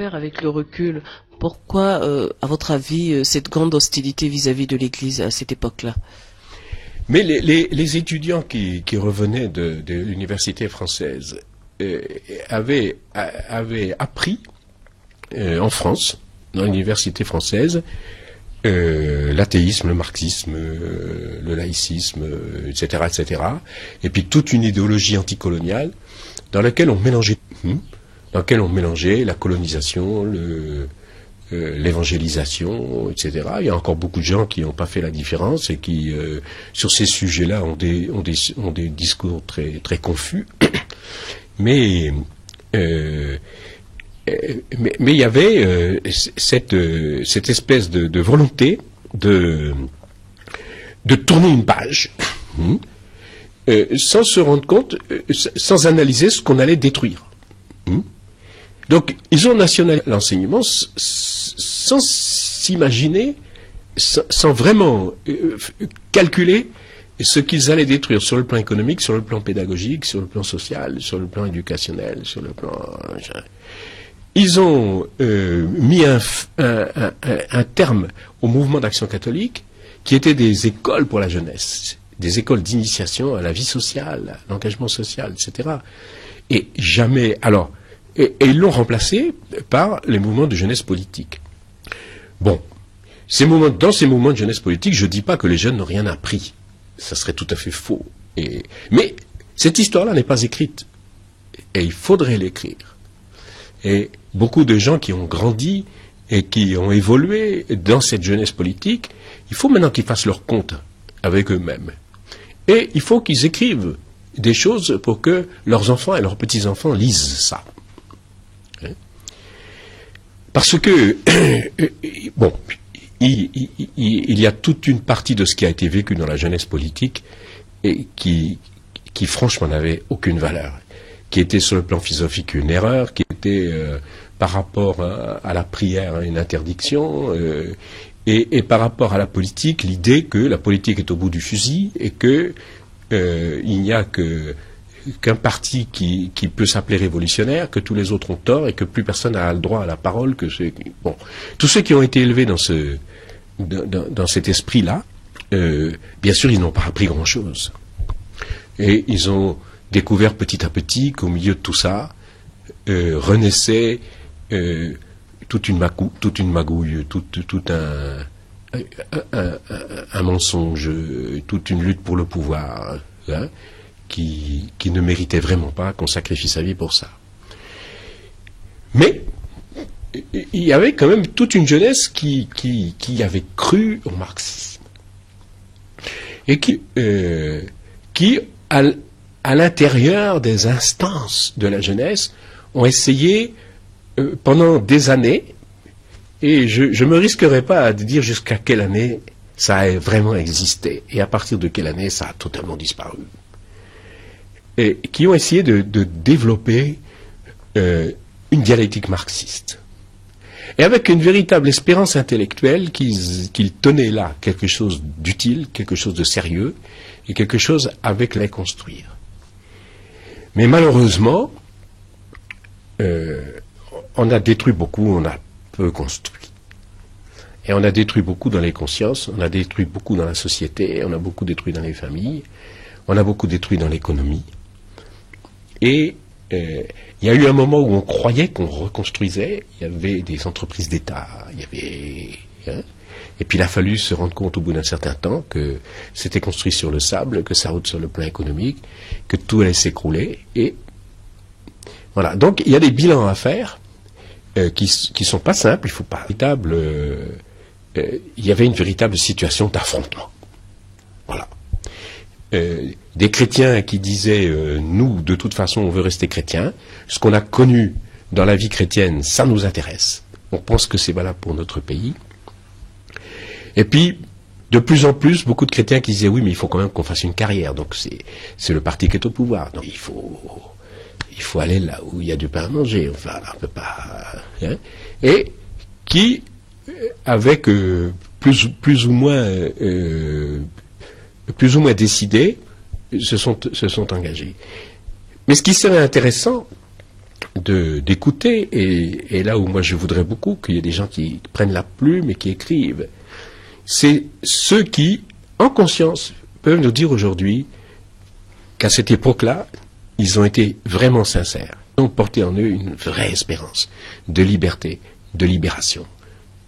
père, avec le recul, pourquoi, à votre avis, cette grande hostilité vis-à-vis de l'Église à cette époque-là? Mais les étudiants qui revenaient de l'université française avaient appris en France, dans l'université française, l'athéisme, le marxisme, le laïcisme, etc., etc. Et puis toute une idéologie anticoloniale dans laquelle on mélangeait la colonisation, l'évangélisation, etc. Il y a encore beaucoup de gens qui n'ont pas fait la différence et qui, sur ces sujets-là, ont des discours très, très confus. Mais il y avait cette espèce de volonté de tourner une page, sans se rendre compte, sans analyser ce qu'on allait détruire. Donc, ils ont nationalisé l'enseignement sans s'imaginer, sans vraiment calculer ce qu'ils allaient détruire sur le plan économique, sur le plan pédagogique, sur le plan social, sur le plan éducationnel, sur le plan... Ils ont mis un terme au mouvement d'action catholique qui était des écoles pour la jeunesse, des écoles d'initiation à la vie sociale, à l'engagement social, etc. Et jamais... Alors, et ils l'ont remplacé par les mouvements de jeunesse politique. Bon, dans ces mouvements de jeunesse politique, je ne dis pas que les jeunes n'ont rien appris. Ça serait tout à fait faux. Mais cette histoire-là n'est pas écrite. Et il faudrait l'écrire. Et beaucoup de gens qui ont grandi et qui ont évolué dans cette jeunesse politique, il faut maintenant qu'ils fassent leur compte avec eux-mêmes. Et il faut qu'ils écrivent des choses pour que leurs enfants et leurs petits-enfants lisent ça. Parce que, bon, il y a toute une partie de ce qui a été vécu dans la jeunesse politique et qui franchement n'avait aucune valeur, qui était sur le plan philosophique une erreur, qui était par rapport à la prière une interdiction, et par rapport à la politique, l'idée que la politique est au bout du fusil et que il n'y a qu'un parti qui peut s'appeler révolutionnaire, que tous les autres ont tort et que plus personne n'a le droit à la parole. Bon, tous ceux qui ont été élevés dans cet esprit-là, bien sûr, ils n'ont pas appris grand-chose. Et ils ont découvert petit à petit qu'au milieu de tout ça, renaissait toute une magouille, tout un mensonge, toute une lutte pour le pouvoir, hein, qui ne méritait vraiment pas qu'on sacrifie sa vie pour ça. Mais il y avait quand même toute une jeunesse qui avait cru au marxisme et qui à l'intérieur des instances de la jeunesse ont essayé pendant des années, et je me risquerai pas à dire jusqu'à quelle année ça a vraiment existé et à partir de quelle année ça a totalement disparu. Et qui ont essayé de développer une dialectique marxiste. Et avec une véritable espérance intellectuelle qu'ils tenaient là quelque chose d'utile, quelque chose de sérieux, et quelque chose avec les construire. Mais malheureusement, on a détruit beaucoup, on a peu construit. Et on a détruit beaucoup dans les consciences, on a détruit beaucoup dans la société, on a beaucoup détruit dans les familles, on a beaucoup détruit dans l'économie. Et il y a eu un moment où on croyait qu'on reconstruisait, il y avait des entreprises d'État, il y avait... et puis il a fallu se rendre compte au bout d'un certain temps que c'était construit sur le sable, que ça route sur le plan économique, que tout allait s'écrouler. Et voilà, donc il y a des bilans à faire qui sont pas simples, il faut pas... il y avait une véritable situation d'affrontement. Voilà. Des chrétiens qui disaient nous, de toute façon, on veut rester chrétiens. Ce qu'on a connu dans la vie chrétienne, ça nous intéresse. On pense que c'est valable pour notre pays. Et puis, de plus en plus, beaucoup de chrétiens qui disaient oui, mais il faut quand même qu'on fasse une carrière. Donc c'est le parti qui est au pouvoir. Donc il faut aller là où il y a du pain à manger. Enfin, on peut pas. Hein, et qui, avec plus ou moins décidés, se sont engagés. Mais ce qui serait intéressant, d'écouter, et là où moi je voudrais beaucoup qu'il y ait des gens qui prennent la plume et qui écrivent, c'est ceux qui, en conscience, peuvent nous dire aujourd'hui qu'à cette époque-là, ils ont été vraiment sincères. Ils ont porté en eux une vraie espérance de liberté, de libération,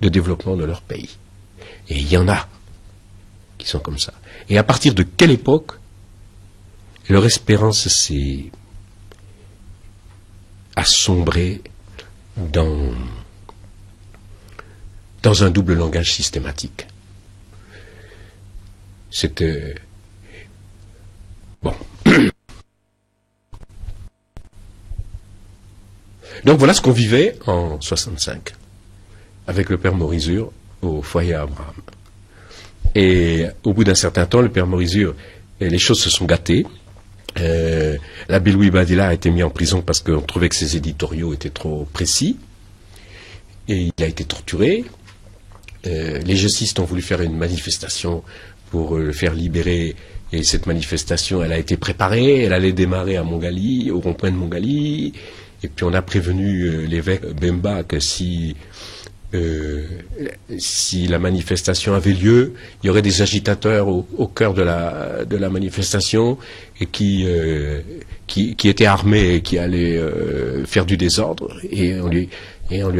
de développement de leur pays. Et il y en a qui sont comme ça. Et à partir de quelle époque leur espérance s'est assombrée dans un double langage systématique. C'était... Bon. Donc voilà ce qu'on vivait en 65 avec le père Morizur au foyer Abraham. Et au bout d'un certain temps, le père Morizur, les choses se sont gâtées. L'abbé Louis Badilla a été mis en prison parce qu'on trouvait que ses éditoriaux étaient trop précis. Et il a été torturé. Les gestistes ont voulu faire une manifestation pour le faire libérer. Et cette manifestation, elle a été préparée. Elle allait démarrer à Montgali, au rond-point de Montgali. Et puis on a prévenu l'évêque Bemba que si la manifestation avait lieu, il y aurait des agitateurs au cœur de la manifestation et qui étaient armés et qui allaient faire du désordre. Et on lui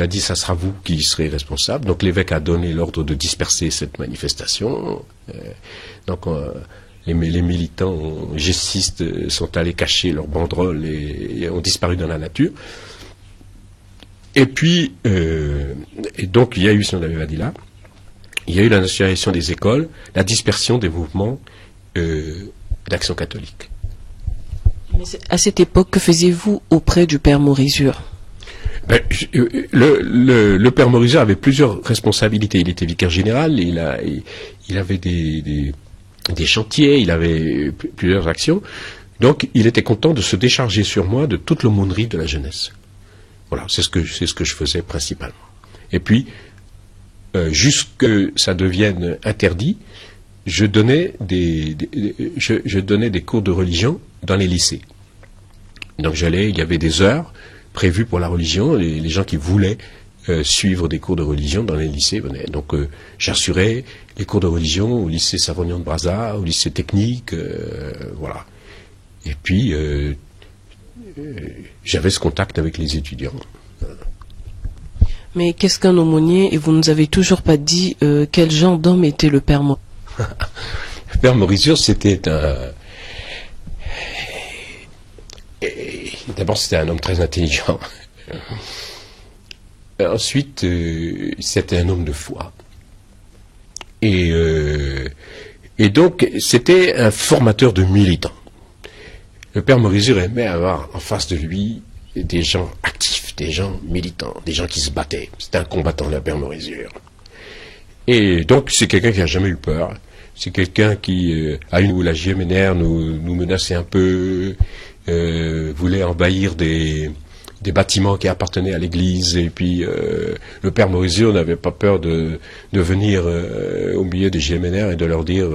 a dit, ça sera vous qui serez responsable. Donc l'évêque a donné l'ordre de disperser cette manifestation. Les militants gestistes sont allés cacher leurs banderoles et ont disparu dans la nature. Et puis, et donc il y a eu son abbé Badilla, il y a eu la nationalisation des écoles, la dispersion des mouvements d'action catholique. Mais à cette époque, que faisiez-vous auprès du père Morizur? Le père Morizur avait plusieurs responsabilités. Il était vicaire général, il avait des chantiers, il avait plusieurs actions. Donc il était content de se décharger sur moi de toute l'aumônerie de la jeunesse. Voilà, c'est ce que je faisais principalement. Et puis, jusque ça devienne interdit, je donnais des cours de religion dans les lycées. Donc il y avait des heures prévues pour la religion, les gens qui voulaient suivre des cours de religion dans les lycées venaient. Donc j'assurais les cours de religion au lycée Savognon de Brazza, au lycée technique, voilà. Et puis j'avais ce contact avec les étudiants. Mais qu'est-ce qu'un aumônier? Et vous ne nous avez toujours pas dit quel genre d'homme était le père Morizur. Le père Morizur, c'était d'abord, c'était un homme très intelligent. Ensuite, c'était un homme de foi. Et donc, c'était un formateur de militants. Le père Morizur aimait avoir en face de lui des gens actifs, des gens militants, des gens qui se battaient. C'était un combattant, le père Morizur. Et donc, c'est quelqu'un qui n'a jamais eu peur. C'est quelqu'un qui, à une où la JMNR nous menaçait un peu, voulait envahir des bâtiments qui appartenaient à l'église, et puis le père Morizur n'avait pas peur de venir au milieu des JMNR et de leur dire,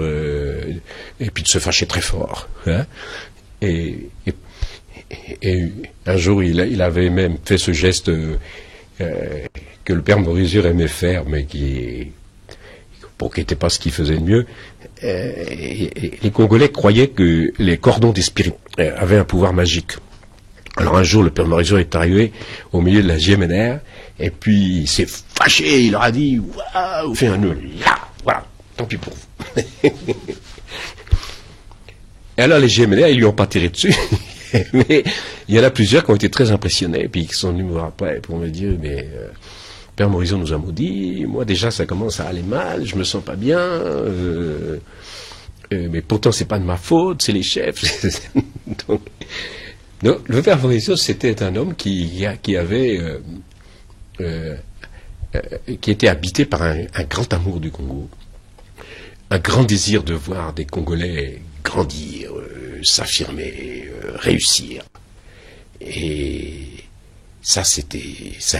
et puis de se fâcher très fort. Hein. Et un jour, il avait même fait ce geste que le père Morizur aimait faire, mais qui n'était pas ce qu'il faisait de mieux. Et les Congolais croyaient que les cordons des spirites avaient un pouvoir magique. Alors un jour, le père Morizur est arrivé au milieu de la JMNR, et puis il s'est fâché, il leur a dit « Waouh, faites un nœud là, voilà, tant pis pour vous. » Et alors les JMNR, ils lui ont pas tiré dessus, mais il y en a plusieurs qui ont été très impressionnés, puis qui sont venus me voir après pour me dire « Mais père Morizur nous a maudits, moi déjà ça commence à aller mal, je me sens pas bien, mais pourtant c'est pas de ma faute, c'est les chefs. » Donc, le père Morizur, c'était un homme qui était habité par un grand amour du Congo, un grand désir de voir des Congolais grandir, s'affirmer, réussir. Et ça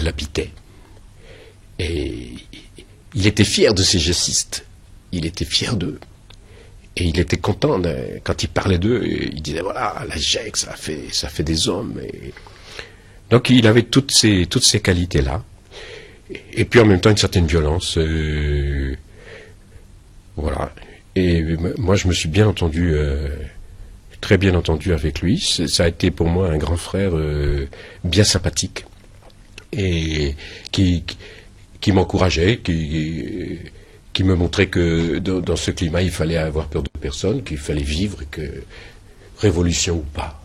l'habitait. Et il était fier de ses gestistes, il était fier d'eux. Et il était content, quand il parlait d'eux, il disait, voilà, la GIEC, ça fait des hommes. Et Donc il avait toutes ces qualités-là. Et puis en même temps une certaine violence. Voilà. Et moi je me suis bien entendu, très bien entendu avec lui. Ça a été pour moi un grand frère bien sympathique. Et qui m'encourageait, qui me montrait que dans ce climat il fallait avoir peur de personne, qu'il fallait vivre, et que révolution ou pas,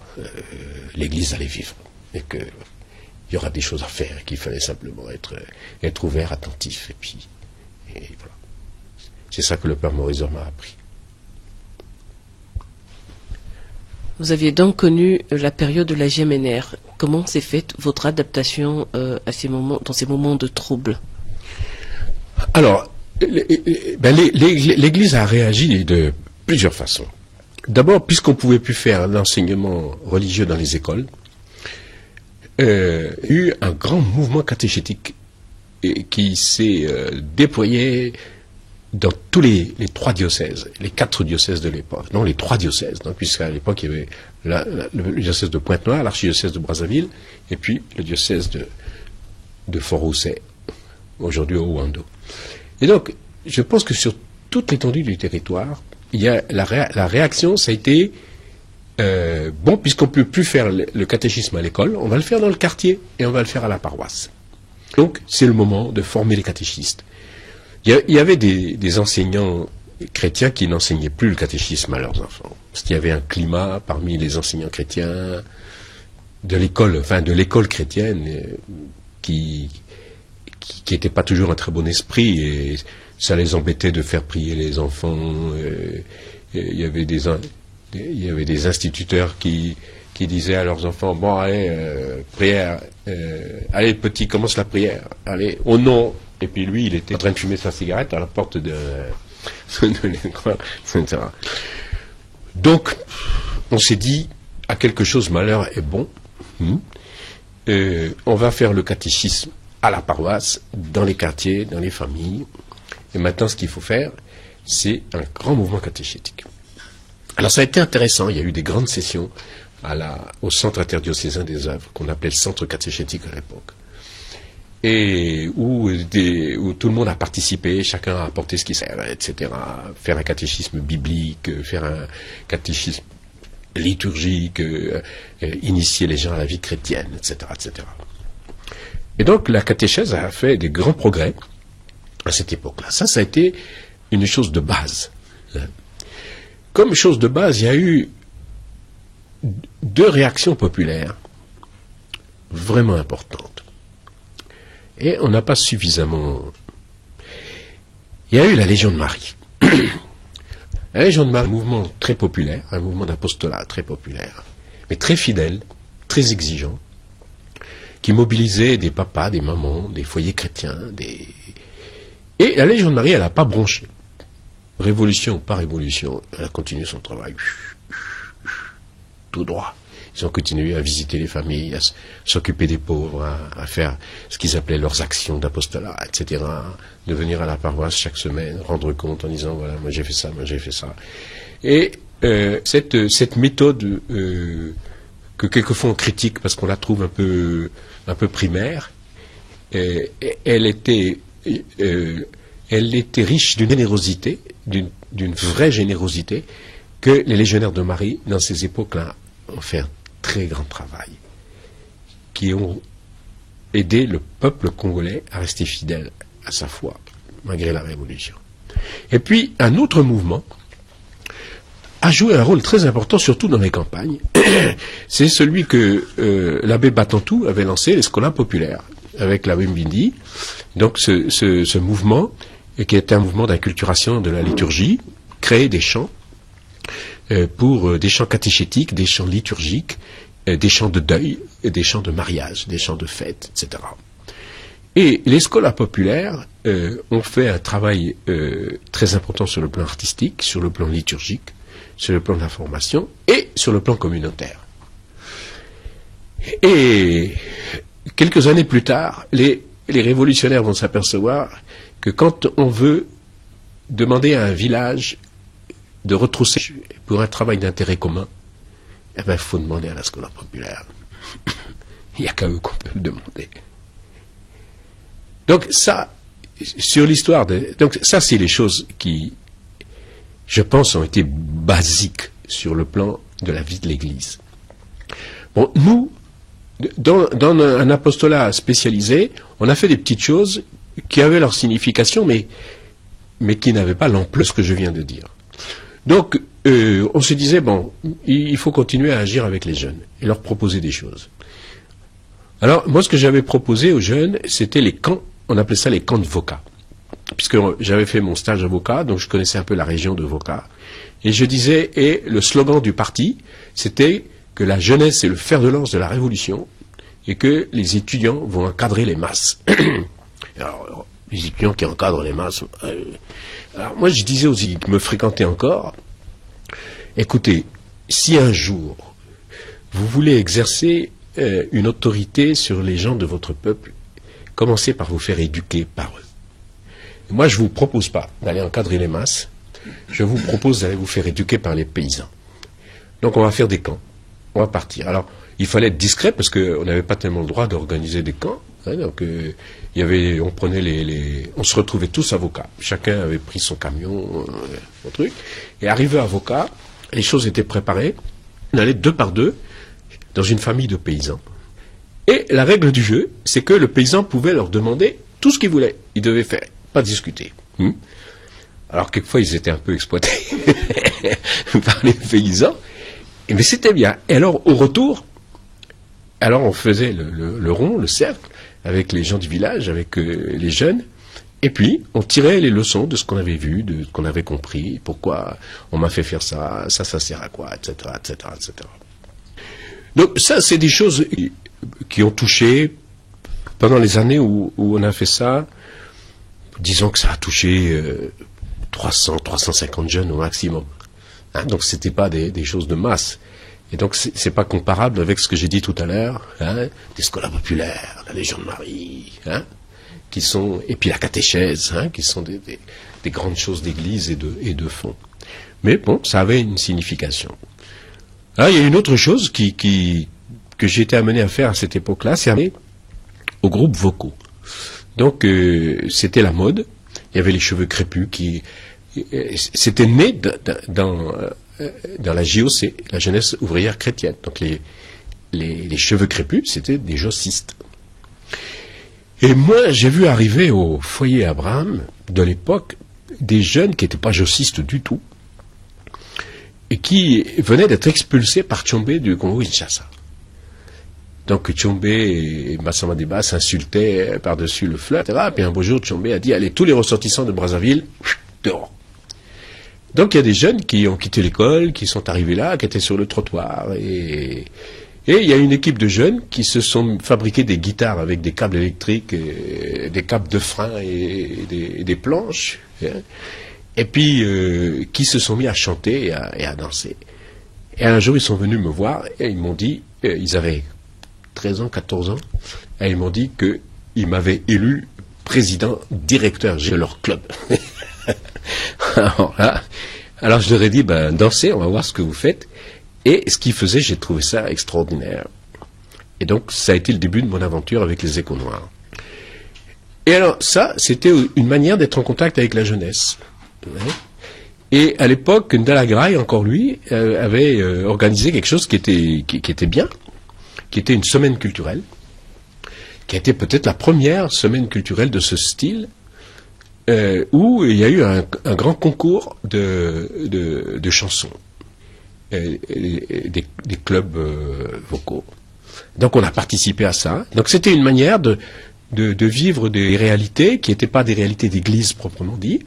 l'Église allait vivre, et que il y aura des choses à faire, qu'il fallait simplement être ouvert, attentif, et voilà. C'est ça que le Père Morizot m'a appris. Vous aviez donc connu la période de la GMNR. Comment s'est faite votre adaptation à ces moments, dans ces moments de trouble? Alors, l'Église a réagi de plusieurs façons. D'abord, puisqu'on ne pouvait plus faire l'enseignement religieux dans les écoles, il y a eu un grand mouvement catéchétique qui s'est déployé dans tous les 3 diocèses, les 4 diocèses de l'époque, non, les 3 diocèses, puisqu'à l'époque il y avait le diocèse de Pointe-Noire, l'archidiocèse de Brazzaville, et puis le diocèse de Fort-Rousset, aujourd'hui au Rwanda. Et donc, je pense que sur toute l'étendue du territoire, il y a la réaction, ça a été bon, puisqu'on ne peut plus faire le catéchisme à l'école, on va le faire dans le quartier et on va le faire à la paroisse. Donc, c'est le moment de former les catéchistes. Il y avait des enseignants chrétiens qui n'enseignaient plus le catéchisme à leurs enfants. Parce qu'il y avait un climat parmi les enseignants chrétiens de l'école chrétienne qui n'était pas toujours un très bon esprit, et ça les embêtait de faire prier les enfants. Il y avait des instituteurs qui disaient à leurs enfants, bon allez, prière, allez le petit, commence la prière, allez, au nom. Et puis lui, il était en train de fumer sa cigarette à la porte de l'école, etc. Donc, on s'est dit, à quelque chose malheur est bon, on va faire le catéchisme à la paroisse, dans les quartiers, dans les familles. Et maintenant, ce qu'il faut faire, c'est un grand mouvement catéchétique. Alors ça a été intéressant, il y a eu des grandes sessions au centre interdiocésain des œuvres, qu'on appelait le centre catéchétique à l'époque. Et où tout le monde a participé, chacun a apporté ce qui sert, etc. Faire un catéchisme biblique, faire un catéchisme liturgique, initier les gens à la vie chrétienne, etc., etc. Et donc la catéchèse a fait des grands progrès à cette époque-là. Ça a été une chose de base. Comme chose de base, il y a eu 2 réactions populaires vraiment importantes. Et on n'a pas suffisamment... Il y a eu la Légion de Marie. La Légion de Marie, un mouvement très populaire, un mouvement d'apostolat très populaire, mais très fidèle, très exigeant, qui mobilisait des papas, des mamans, des foyers chrétiens, Et la Légion de Marie, elle n'a pas bronché. Révolution ou pas révolution, elle a continué son travail. Tout droit. Ils ont continué à visiter les familles, à s'occuper des pauvres, à faire ce qu'ils appelaient leurs actions d'apostolat, etc. De venir à la paroisse chaque semaine, rendre compte en disant, voilà, moi j'ai fait ça, moi j'ai fait ça. Et cette méthode que quelquefois on critique parce qu'on la trouve un peu primaire, elle était riche d'une générosité, d'une vraie générosité, que les légionnaires de Marie, dans ces époques-là, ont fait un très grand travail, qui ont aidé le peuple congolais à rester fidèle à sa foi, malgré la Révolution. Et puis, un autre mouvement a joué un rôle très important, surtout dans les campagnes. C'est celui que l'abbé Batantou avait lancé, les scolas populaires, avec l'abbé Mbindi. Donc, ce mouvement, qui était un mouvement d'inculturation de la liturgie, créait des chants, pour des chants catéchétiques, des chants liturgiques, des chants de deuil, des chants de mariage, des chants de fête, etc. Et les scolas populaires ont fait un travail très important sur le plan artistique, sur le plan liturgique, sur le plan de la formation et sur le plan communautaire. Et quelques années plus tard, les révolutionnaires vont s'apercevoir que quand on veut demander à un village de retrousser pour un travail d'intérêt commun, eh bien, il faut demander à la scola populaire. Il n'y a qu'à eux qu'on peut le demander. Donc ça, sur l'histoire donc ça, c'est les choses qui, je pense, ont été basiques sur le plan de la vie de l'Église. Bon, nous, dans un apostolat spécialisé, on a fait des petites choses qui avaient leur signification, mais qui n'avaient pas l'ampleur de ce que je viens de dire. Donc, on se disait, bon, il faut continuer à agir avec les jeunes et leur proposer des choses. Alors, moi, ce que j'avais proposé aux jeunes, c'était les camps, on appelait ça les camps de Voca. Puisque j'avais fait mon stage à Voca, donc je connaissais un peu la région de Voca. Et je disais, et le slogan du parti, c'était que la jeunesse est le fer de lance de la révolution et que les étudiants vont encadrer les masses. Alors, les étudiants qui encadrent les masses. Alors, moi, je disais aux étudiants qui me fréquentaient encore, écoutez, si un jour vous voulez exercer une autorité sur les gens de votre peuple, commencez par vous faire éduquer par eux. Moi, je ne vous propose pas d'aller encadrer les masses, je vous propose d'aller vous faire éduquer par les paysans. Donc, on va faire des camps, on va partir. Alors, il fallait être discret parce qu'on n'avait pas tellement le droit d'organiser des camps. Hein, donc, on prenait on se retrouvait tous à Voca. Chacun avait pris son camion, son truc. Et arrivé à Voca, les choses étaient préparées. On allait 2 par 2 dans une famille de paysans. Et la règle du jeu, c'est que le paysan pouvait leur demander tout ce qu'il voulait. Il devait faire, pas discuter. Alors, quelquefois, ils étaient un peu exploités par les paysans. Mais c'était bien. Et alors, au retour, alors on faisait le rond, le cercle, avec les gens du village, avec les jeunes, et puis on tirait les leçons de ce qu'on avait vu, de ce qu'on avait compris, pourquoi on m'a fait faire ça, ça sert à quoi, etc., etc., etc. Donc ça, c'est des choses qui ont touché, pendant les années où on a fait ça, disons que ça a touché 300, 350 jeunes au maximum. Hein, donc c'était pas des choses de masse. Et donc c'est pas comparable avec ce que j'ai dit tout à l'heure, hein, des scolas populaires, la Légion de Marie, hein, qui sont, et puis la catéchèse, hein, qui sont des grandes choses d'église et de fond. Mais bon, ça avait une signification. Alors il y a une autre chose que j'ai été amené à faire à cette époque-là, c'est amené aux groupes vocaux. Donc c'était la mode, il y avait les cheveux crépus c'était né dans la JOC, la jeunesse ouvrière chrétienne. Donc les cheveux crépus, c'était des jossistes. Et moi, j'ai vu arriver au foyer Abraham de l'époque des jeunes qui n'étaient pas jossistes du tout et qui venaient d'être expulsés par Tchombé du Congo-Kinshasa. Donc Tchombé et Massama Deba s'insultaient par-dessus le fleuve, etc. Puis un beau jour, Tchombé a dit, allez, tous les ressortissants de Brazzaville, dehors. Donc il y a des jeunes qui ont quitté l'école, qui sont arrivés là, qui étaient sur le trottoir. Et il y a une équipe de jeunes qui se sont fabriqués des guitares avec des câbles électriques, des câbles de frein et des planches. Hein, et puis qui se sont mis à chanter et à danser. Et un jour, ils sont venus me voir et ils m'ont dit, ils avaient 13 ans, 14 ans, et ils m'ont dit qu'ils m'avaient élu président, directeur de leur club. Alors je leur ai dit, dansez, on va voir ce que vous faites. Et ce qu'ils faisaient, j'ai trouvé ça extraordinaire. Et donc, ça a été le début de mon aventure avec les Échos Noirs. Et alors, ça, c'était une manière d'être en contact avec la jeunesse. Et à l'époque, Ndalagraï, encore lui, avait organisé quelque chose qui était bien, qui était une semaine culturelle, qui a été peut-être la première semaine culturelle de ce style, où il y a eu un grand concours de chansons, des clubs vocaux. Donc on a participé à ça. Donc c'était une manière de vivre des réalités qui n'étaient pas des réalités d'église proprement dit,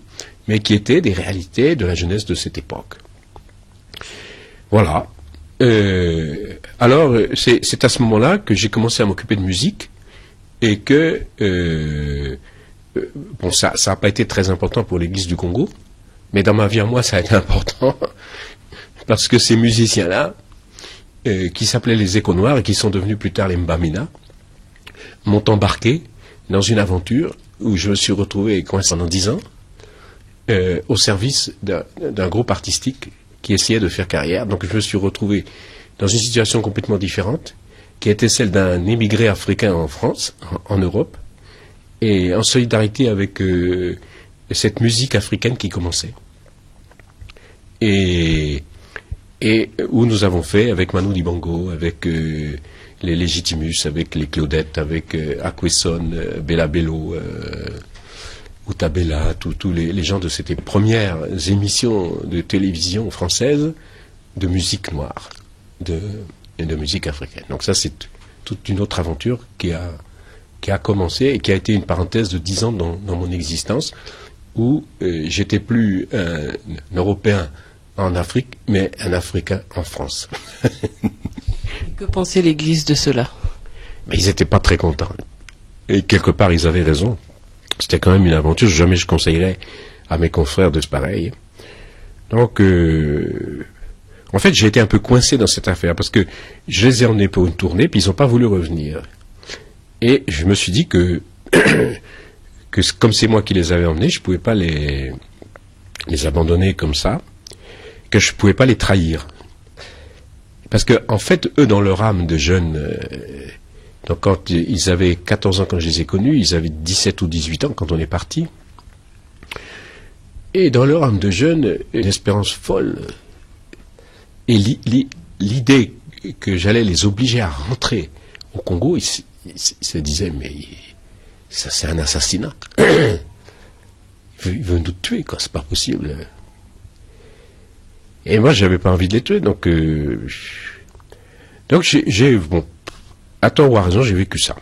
mais qui étaient des réalités de la jeunesse de cette époque. Voilà. Alors c'est à ce moment-là que j'ai commencé à m'occuper de musique et que bon, ça n'a pas été très important pour l'Église du Congo, mais dans ma vie à moi, ça a été important, parce que ces musiciens-là, qui s'appelaient les Échos Noirs et qui sont devenus plus tard les Mbamina, m'ont embarqué dans une aventure où je me suis retrouvé coincé pendant 10 ans au service d'un groupe artistique qui essayait de faire carrière. Donc je me suis retrouvé dans une situation complètement différente, qui était celle d'un émigré africain en France, en Europe, et en solidarité avec cette musique africaine qui commençait. Et où nous avons fait avec Manu Dibango, avec les Légitimus, avec les Claudettes, avec Aquesson, Bella Bello, Utabella, tous les gens de ces premières émissions de télévision française de musique noire et de musique africaine. Donc ça, c'est toute une autre aventure qui a commencé et qui a été une parenthèse de 10 ans dans mon existence, où j'étais plus un Européen en Afrique, mais un Africain en France. Que pensait l'Église de cela? Mais ils n'étaient pas très contents. Et quelque part, ils avaient raison. C'était quand même une aventure. Jamais je conseillerais à mes confrères de ce pareil. Donc, en fait, j'ai été un peu coincé dans cette affaire, parce que je les ai emmenés pour une tournée, puis ils n'ont pas voulu revenir. Et je me suis dit que comme c'est moi qui les avais emmenés, je ne pouvais pas les abandonner comme ça, que je ne pouvais pas les trahir. Parce que, en fait, eux, dans leur âme de jeunes, donc quand ils avaient 14 ans quand je les ai connus, ils avaient 17 ou 18 ans quand on est parti. Et dans leur âme de jeunes, une espérance folle. Et l'idée que j'allais les obliger à rentrer au Congo, ils se disaient, mais ça c'est un assassinat. Il veut nous tuer, quoi, c'est pas possible. Et moi, j'avais pas envie de les tuer, donc bon, à tort ou à raison, j'ai vécu ça.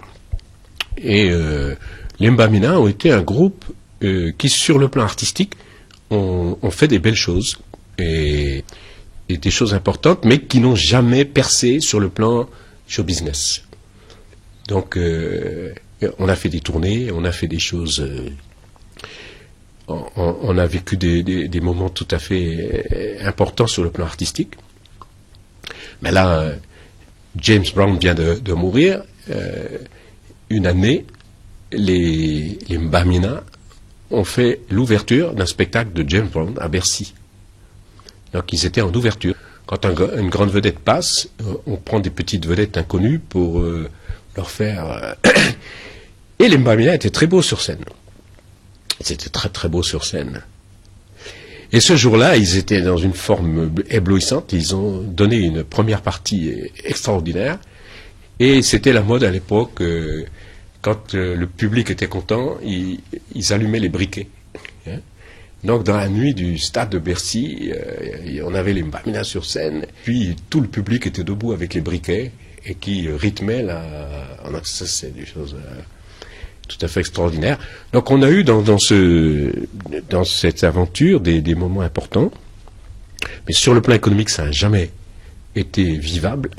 Et les Mbamina ont été un groupe qui, sur le plan artistique, ont fait des belles choses et des choses importantes, mais qui n'ont jamais percé sur le plan show business. Donc, on a fait des tournées, on a fait des choses. On a vécu des moments tout à fait importants sur le plan artistique. Mais là, James Brown vient de mourir. Une année, les Mbamina ont fait l'ouverture d'un spectacle de James Brown à Bercy. Donc ils étaient en ouverture. Quand une grande vedette passe, on prend des petites vedettes inconnues pour leur faire... Et les Mbamina étaient très beaux sur scène. Ils étaient très très beaux sur scène. Et ce jour-là, ils étaient dans une forme éblouissante. Ils ont donné une première partie extraordinaire. Et c'était la mode à l'époque, quand le public était content, ils allumaient les briquets. Hein. Donc dans la nuit du stade de Bercy, on avait les Mbamina sur scène. Puis tout le public était debout avec les briquets et qui rythmait ça, c'est des choses... tout à fait extraordinaire. Donc on a eu dans cette aventure des moments importants, mais sur le plan économique, ça n'a jamais été vivable.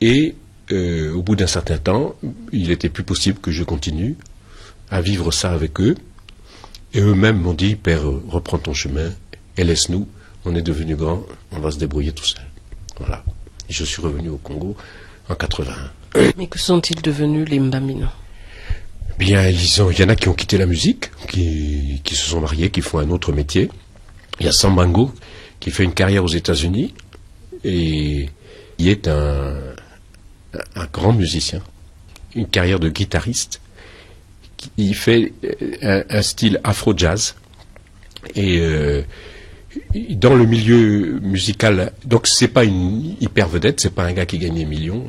Et au bout d'un certain temps, il était plus possible que je continue à vivre ça avec eux. Et eux-mêmes m'ont dit, Père, reprends ton chemin et laisse-nous. On est devenus grands, on va se débrouiller tout seul. Voilà. Et je suis revenu au Congo en 81. Mais que sont-ils devenus, les Mbamina? Bien, il y en a qui ont quitté la musique, qui se sont mariés, qui font un autre métier. Il y a Sambango, qui fait une carrière aux États-Unis, et il est un grand musicien, une carrière de guitariste. Il fait un style afro-jazz, et dans le milieu musical, donc c'est pas une hyper vedette, c'est pas un gars qui gagne des millions,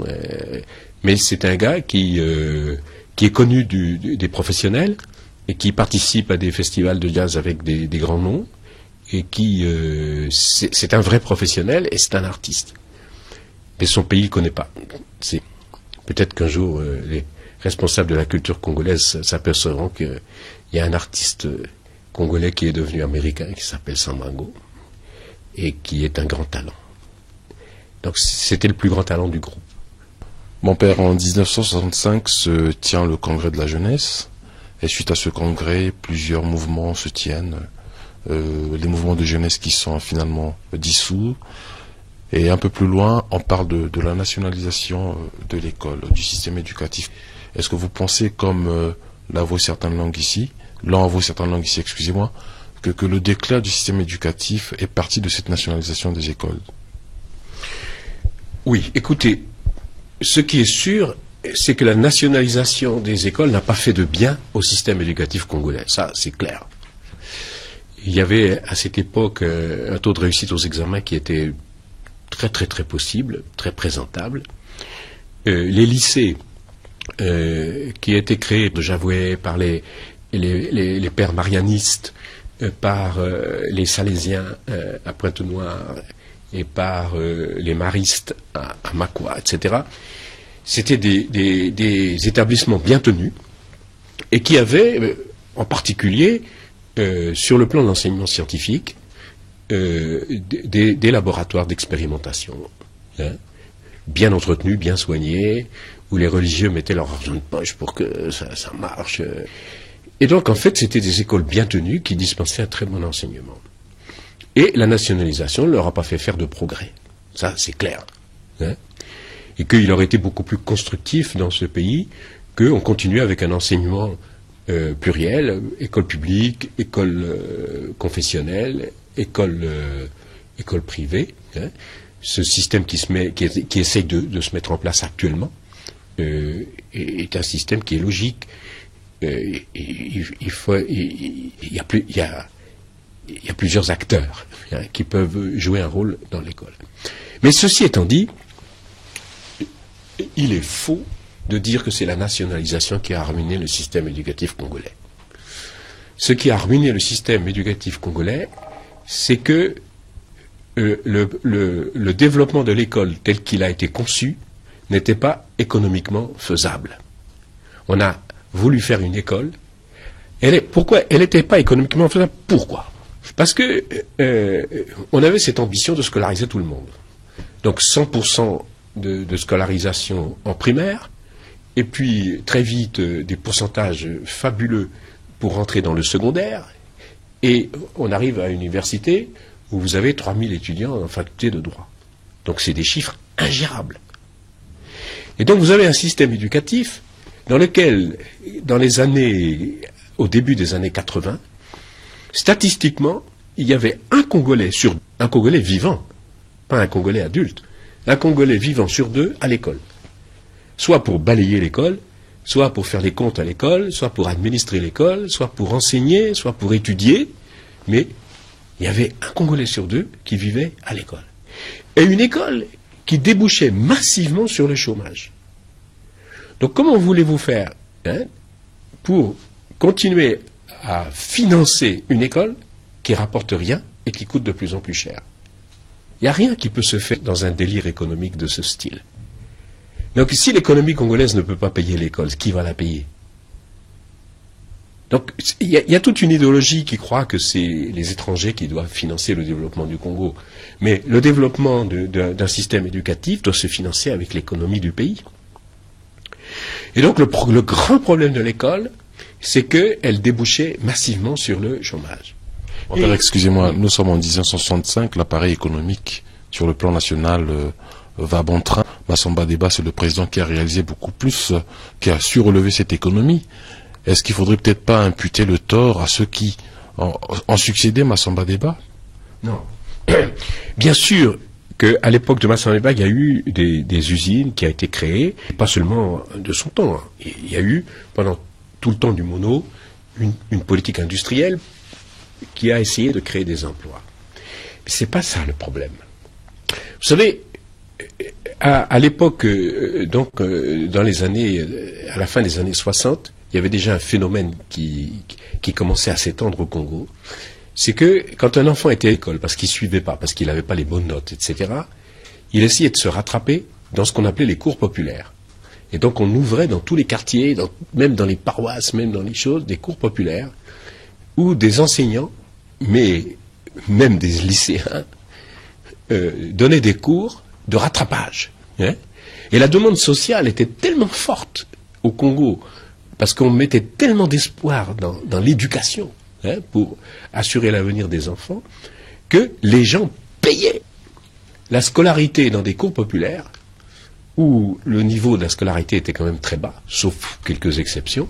mais c'est un gars qui est connu des professionnels et qui participe à des festivals de jazz avec des grands noms, et qui c'est un vrai professionnel et c'est un artiste. Mais son pays ne connaît pas. Peut-être qu'un jour les responsables de la culture congolaise s'apercevront qu'il y a un artiste congolais qui est devenu américain, qui s'appelle Sambango, et qui est un grand talent. Donc c'était le plus grand talent du groupe. Mon père, en 1965 se tient le congrès de la jeunesse, et suite à ce congrès, plusieurs mouvements se tiennent, les mouvements de jeunesse qui sont finalement dissous, et un peu plus loin, on parle de la nationalisation de l'école, du système éducatif. Est-ce que vous pensez, comme l'ont avoué certaines langues ici, excusez-moi, que le déclin du système éducatif est parti de cette nationalisation des écoles? Oui, écoutez, ce qui est sûr, c'est que la nationalisation des écoles n'a pas fait de bien au système éducatif congolais. Ça, c'est clair. Il y avait à cette époque un taux de réussite aux examens qui était très très très possible, très présentable. Les lycées qui étaient créés, j'avouais, par les pères marianistes, par les salésiens à Pointe-Noire et par les maristes à Makwa, etc., c'était des établissements bien tenus et qui avaient, en particulier, sur le plan de l'enseignement scientifique, des laboratoires d'expérimentation, hein, bien entretenus, bien soignés, où les religieux mettaient leur argent de poche pour que ça marche. Et donc, en fait, c'était des écoles bien tenues qui dispensaient un très bon enseignement. Et la nationalisation ne leur a pas fait faire de progrès. Ça, c'est clair. Hein. Et qu'il aurait été beaucoup plus constructif dans ce pays qu'on continuait avec un enseignement pluriel, école publique, école confessionnelle, école privée. Hein. Ce système qui essaye de se mettre en place actuellement est un système qui est logique. Il y a plusieurs acteurs, hein, qui peuvent jouer un rôle dans l'école. Mais ceci étant dit, il est faux de dire que c'est la nationalisation qui a ruiné le système éducatif congolais. Ce qui a ruiné le système éducatif congolais, c'est que le développement de l'école tel qu'il a été conçu n'était pas économiquement faisable. On a voulu faire une école. Pourquoi elle n'était pas économiquement faisable? Pourquoi? Parce que on avait cette ambition de scolariser tout le monde. Donc 100% de scolarisation en primaire, et puis très vite des pourcentages fabuleux pour rentrer dans le secondaire, et on arrive à l'université où vous avez 3000 étudiants en faculté de droit. Donc c'est des chiffres ingérables. Et donc vous avez un système éducatif dans lequel, au début des années 80, statistiquement, il y avait un Congolais vivant, pas un Congolais adulte, un Congolais vivant sur 2 à l'école. Soit pour balayer l'école, soit pour faire les comptes à l'école, soit pour administrer l'école, soit pour enseigner, soit pour étudier, mais il y avait un Congolais sur 2 qui vivait à l'école. Et une école qui débouchait massivement sur le chômage. Donc comment voulez-vous faire, hein, pour continuer à financer une école qui rapporte rien et qui coûte de plus en plus cher? Il n'y a rien qui peut se faire dans un délire économique de ce style. Donc si l'économie congolaise ne peut pas payer l'école, qui va la payer? Donc il y a toute une idéologie qui croit que c'est les étrangers qui doivent financer le développement du Congo. Mais le développement d'un système éducatif doit se financer avec l'économie du pays. Et donc le grand problème de l'école, c'est qu'elle débouchait massivement sur le chômage. Excusez-moi, nous sommes en 1965, l'appareil économique sur le plan national va bon train. Massamba Deba, c'est le président qui a réalisé beaucoup plus, qui a su relever cette économie. Est-ce qu'il faudrait peut-être pas imputer le tort à ceux qui ont succédé Massamba Deba? Non. Bien sûr qu'à l'époque de Massamba Deba, il y a eu des usines qui ont été créées, pas seulement de son temps. Hein. Il y a eu, pendant tout le temps du Mono, une politique industrielle qui a essayé de créer des emplois. Mais c'est pas ça le problème. Vous savez, à l'époque, dans les années, à la fin des années 60, il y avait déjà un phénomène qui commençait à s'étendre au Congo. C'est que quand un enfant était à l'école, parce qu'il suivait pas, parce qu'il n'avait pas les bonnes notes, etc., il essayait de se rattraper dans ce qu'on appelait les cours populaires. Et donc on ouvrait dans tous les quartiers, même dans les paroisses, même dans les choses, des cours populaires, où des enseignants, mais même des lycéens, donnaient des cours de rattrapage. Hein. Et la demande sociale était tellement forte au Congo, parce qu'on mettait tellement d'espoir dans l'éducation, hein, pour assurer l'avenir des enfants, que les gens payaient la scolarité dans des cours populaires, où le niveau de la scolarité était quand même très bas, sauf quelques exceptions,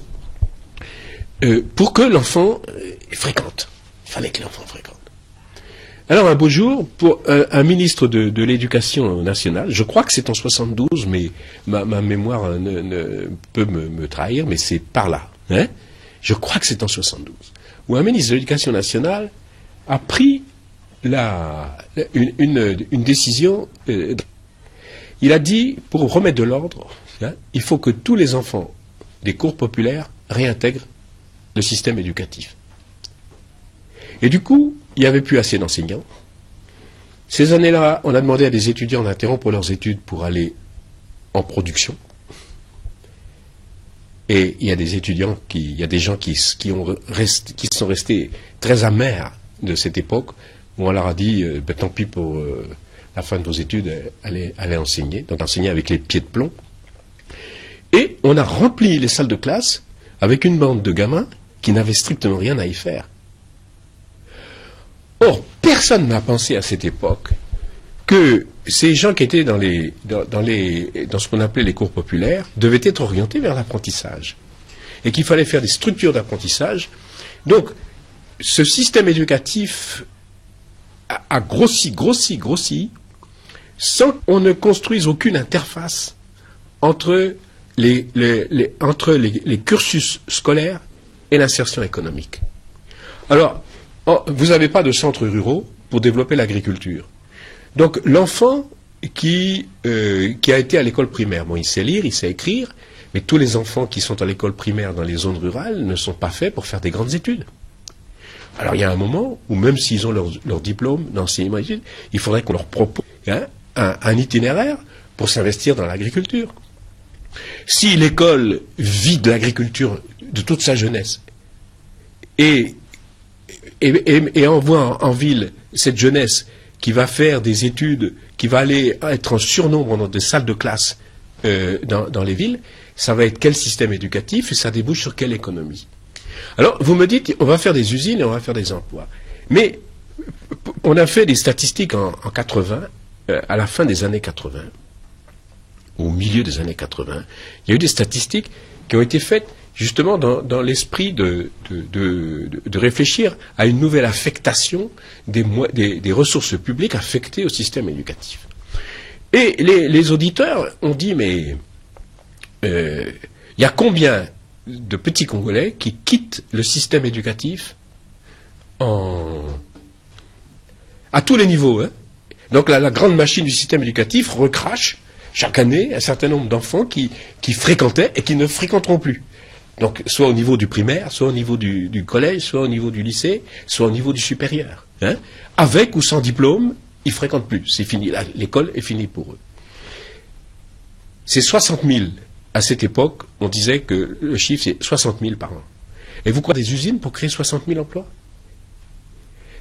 pour que l'enfant fréquente. Il fallait que l'enfant fréquente. Alors un beau jour, pour un ministre de l'Éducation nationale, je crois que c'est en 72, mais ma mémoire peut me trahir, mais c'est par là. Hein, je crois que c'est en 72, où un ministre de l'Éducation nationale a pris une décision. Il a dit, pour remettre de l'ordre, hein, il faut que tous les enfants des cours populaires réintègrent le système éducatif. Et du coup, il n'y avait plus assez d'enseignants. Ces années-là, on a demandé à des étudiants d'interrompre leurs études pour aller en production. Et il y a des étudiants, il y a des gens qui sont restés très amers de cette époque, où on leur a dit, tant pis pour la fin de vos études, allez enseigner, donc enseigner avec les pieds de plomb. Et on a rempli les salles de classe avec une bande de gamins qui n'avaient strictement rien à y faire. Or, personne n'a pensé à cette époque que ces gens qui étaient dans ce qu'on appelait les cours populaires devaient être orientés vers l'apprentissage. Et qu'il fallait faire des structures d'apprentissage. Donc, ce système éducatif a grossi, sans qu'on ne construise aucune interface entre les cursus scolaires et l'insertion économique. Alors, vous n'avez pas de centres ruraux pour développer l'agriculture. Donc l'enfant qui a été à l'école primaire, bon, il sait lire, il sait écrire, mais tous les enfants qui sont à l'école primaire dans les zones rurales ne sont pas faits pour faire des grandes études. Alors il y a un moment où même s'ils ont leur diplôme d'enseignement études, il faudrait qu'on leur propose un itinéraire pour s'investir dans l'agriculture. Si l'école vit de l'agriculture de toute sa jeunesse et envoie en ville cette jeunesse qui va faire des études, qui va aller être en surnombre dans des salles de classe dans les villes, ça va être quel système éducatif et ça débouche sur quelle économie? Alors, vous me dites, on va faire des usines et on va faire des emplois. Mais on a fait des statistiques en 80, à la fin des années 80, au milieu des années 80, il y a eu des statistiques qui ont été faites justement dans l'esprit de réfléchir à une nouvelle affectation des ressources publiques affectées au système éducatif. Et les auditeurs ont dit, mais il y a combien de petits Congolais qui quittent le système éducatif à tous les niveaux, hein. Donc la grande machine du système éducatif recrache chaque année un certain nombre d'enfants qui fréquentaient et qui ne fréquenteront plus. Donc, soit au niveau du primaire, soit au niveau du collège, soit au niveau du lycée, soit au niveau du supérieur. Hein. Avec ou sans diplôme, ils ne fréquentent plus. C'est fini. L'école est finie pour eux. C'est 60 000. À cette époque, on disait que le chiffre, c'est 60 000 par an. Et vous croyez des usines pour créer 60 000 emplois?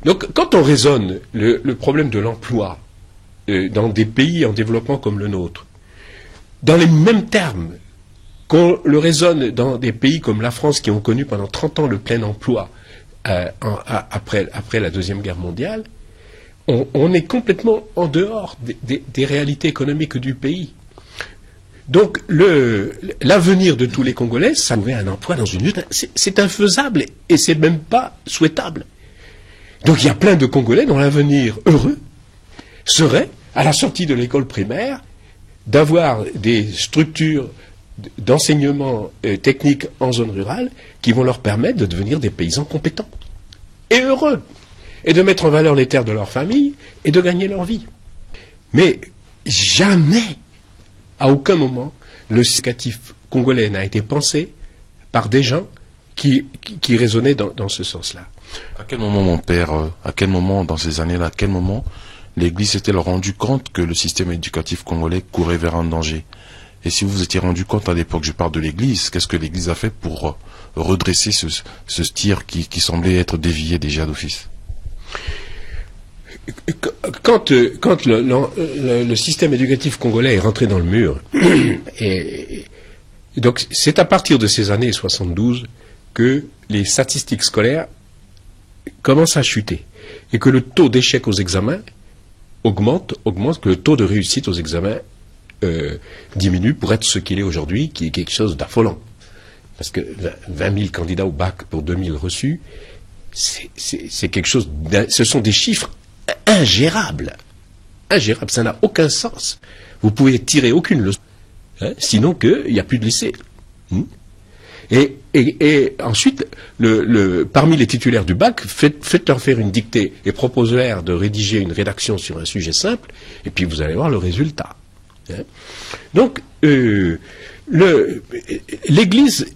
Donc, quand on raisonne le problème de l'emploi dans des pays en développement comme le nôtre, dans les mêmes termes, qu'on le raisonne dans des pays comme la France qui ont connu pendant 30 ans le plein emploi après la Deuxième Guerre mondiale, on est complètement en dehors des réalités économiques du pays. Donc l'avenir de tous les Congolais, ça trouver un emploi dans une usine, c'est infaisable et c'est même pas souhaitable. Donc il y a plein de Congolais dont l'avenir heureux serait, à la sortie de l'école primaire, d'avoir des structures d'enseignement technique en zone rurale qui vont leur permettre de devenir des paysans compétents et heureux et de mettre en valeur les terres de leur famille et de gagner leur vie. Mais jamais, à aucun moment, le système éducatif congolais n'a été pensé par des gens qui raisonnaient dans ce sens-là. À quel moment, mon père, à quel moment, dans ces années-là, à quel moment l'Église s'est-elle rendu compte que le système éducatif congolais courait vers un danger? Et si vous vous étiez rendu compte à l'époque, je parle de l'Église, qu'est-ce que l'Église a fait pour redresser ce tir qui semblait être dévié déjà d'office? Quand le système éducatif congolais est rentré dans le mur, et donc c'est à partir de ces années 72 que les statistiques scolaires commencent à chuter, et que le taux d'échec aux examens augmente, que le taux de réussite aux examens diminue pour être ce qu'il est aujourd'hui, qui est quelque chose d'affolant. Parce que 20 000 candidats au bac pour 2 000 reçus, c'est quelque chose, ce sont des chiffres ingérable. Ingérable, ça n'a aucun sens. Vous pouvez tirer aucune leçon, hein, sinon qu'il n'y a plus de lycée. Et ensuite, parmi les titulaires du bac, faites-leur faire une dictée et proposez-leur de rédiger une rédaction sur un sujet simple, et puis vous allez voir le résultat. Hein. Donc, l'Église,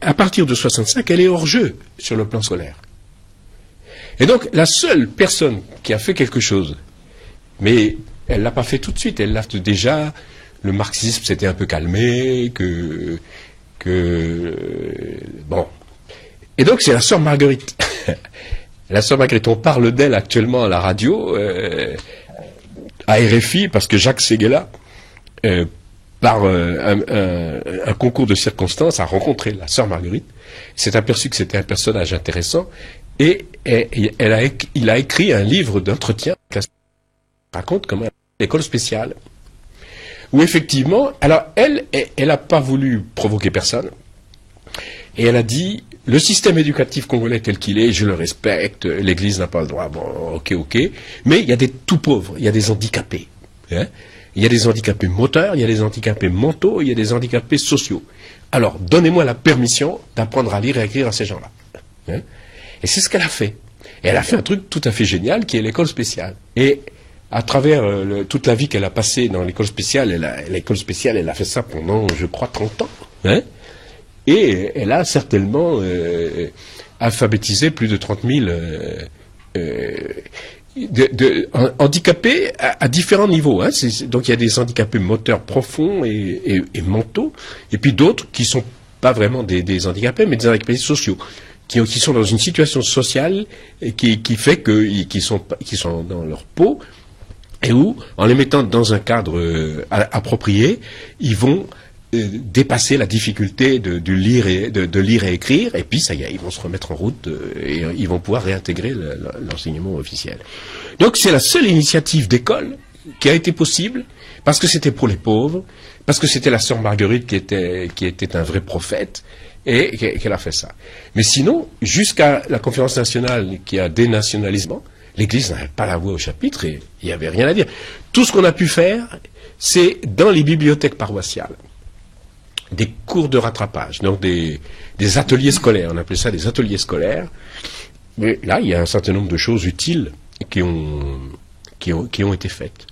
à partir de 65, elle est hors jeu sur le plan scolaire. Et donc, la seule personne qui a fait quelque chose, mais elle l'a pas fait tout de suite, elle l'a déjà, le marxisme s'était un peu calmé, bon. Et donc, c'est la sœur Marguerite. La sœur Marguerite, on parle d'elle actuellement à la radio, à RFI, parce que Jacques Séguéla, par un concours de circonstances, a rencontré la sœur Marguerite, s'est aperçu que c'était un personnage intéressant, et il a écrit un livre d'entretien qui raconte comment l'école spéciale, où effectivement, alors elle n'a pas voulu provoquer personne, et elle a dit, le système éducatif congolais tel qu'il est, je le respecte, l'Église n'a pas le droit, bon, ok, mais il y a des tout pauvres, il y a des handicapés, hein. Il y a des handicapés moteurs, il y a des handicapés mentaux, il y a des handicapés sociaux. Alors, donnez-moi la permission d'apprendre à lire et à écrire à ces gens-là. Hein. Et c'est ce qu'elle a fait. Et elle a fait un truc tout à fait génial, qui est l'école spéciale. Et à travers toute la vie qu'elle a passée dans l'école spéciale, elle a fait ça pendant, je crois, 30 ans. Hein. Et elle a certainement alphabétisé plus de 30 000 handicapés à différents niveaux. Hein. Donc il y a des handicapés moteurs profonds et mentaux, et puis d'autres qui sont pas vraiment des handicapés, mais des handicapés sociaux, qui sont dans une situation sociale qui fait qu'ils sont dans leur peau, et où, en les mettant dans un cadre approprié, ils vont dépasser la difficulté de lire et écrire, et puis ça y est, ils vont se remettre en route et ils vont pouvoir réintégrer l'enseignement officiel. Donc c'est la seule initiative d'école qui a été possible, parce que c'était pour les pauvres, parce que c'était la sœur Marguerite qui était un vrai prophète, et qu'elle a fait ça. Mais sinon, jusqu'à la conférence nationale qui a dénationalisé, l'Église n'avait pas la voix au chapitre et il n'y avait rien à dire. Tout ce qu'on a pu faire, c'est dans les bibliothèques paroissiales, des cours de rattrapage, donc des ateliers scolaires, on appelait ça des ateliers scolaires. Mais là, il y a un certain nombre de choses utiles qui ont été faites.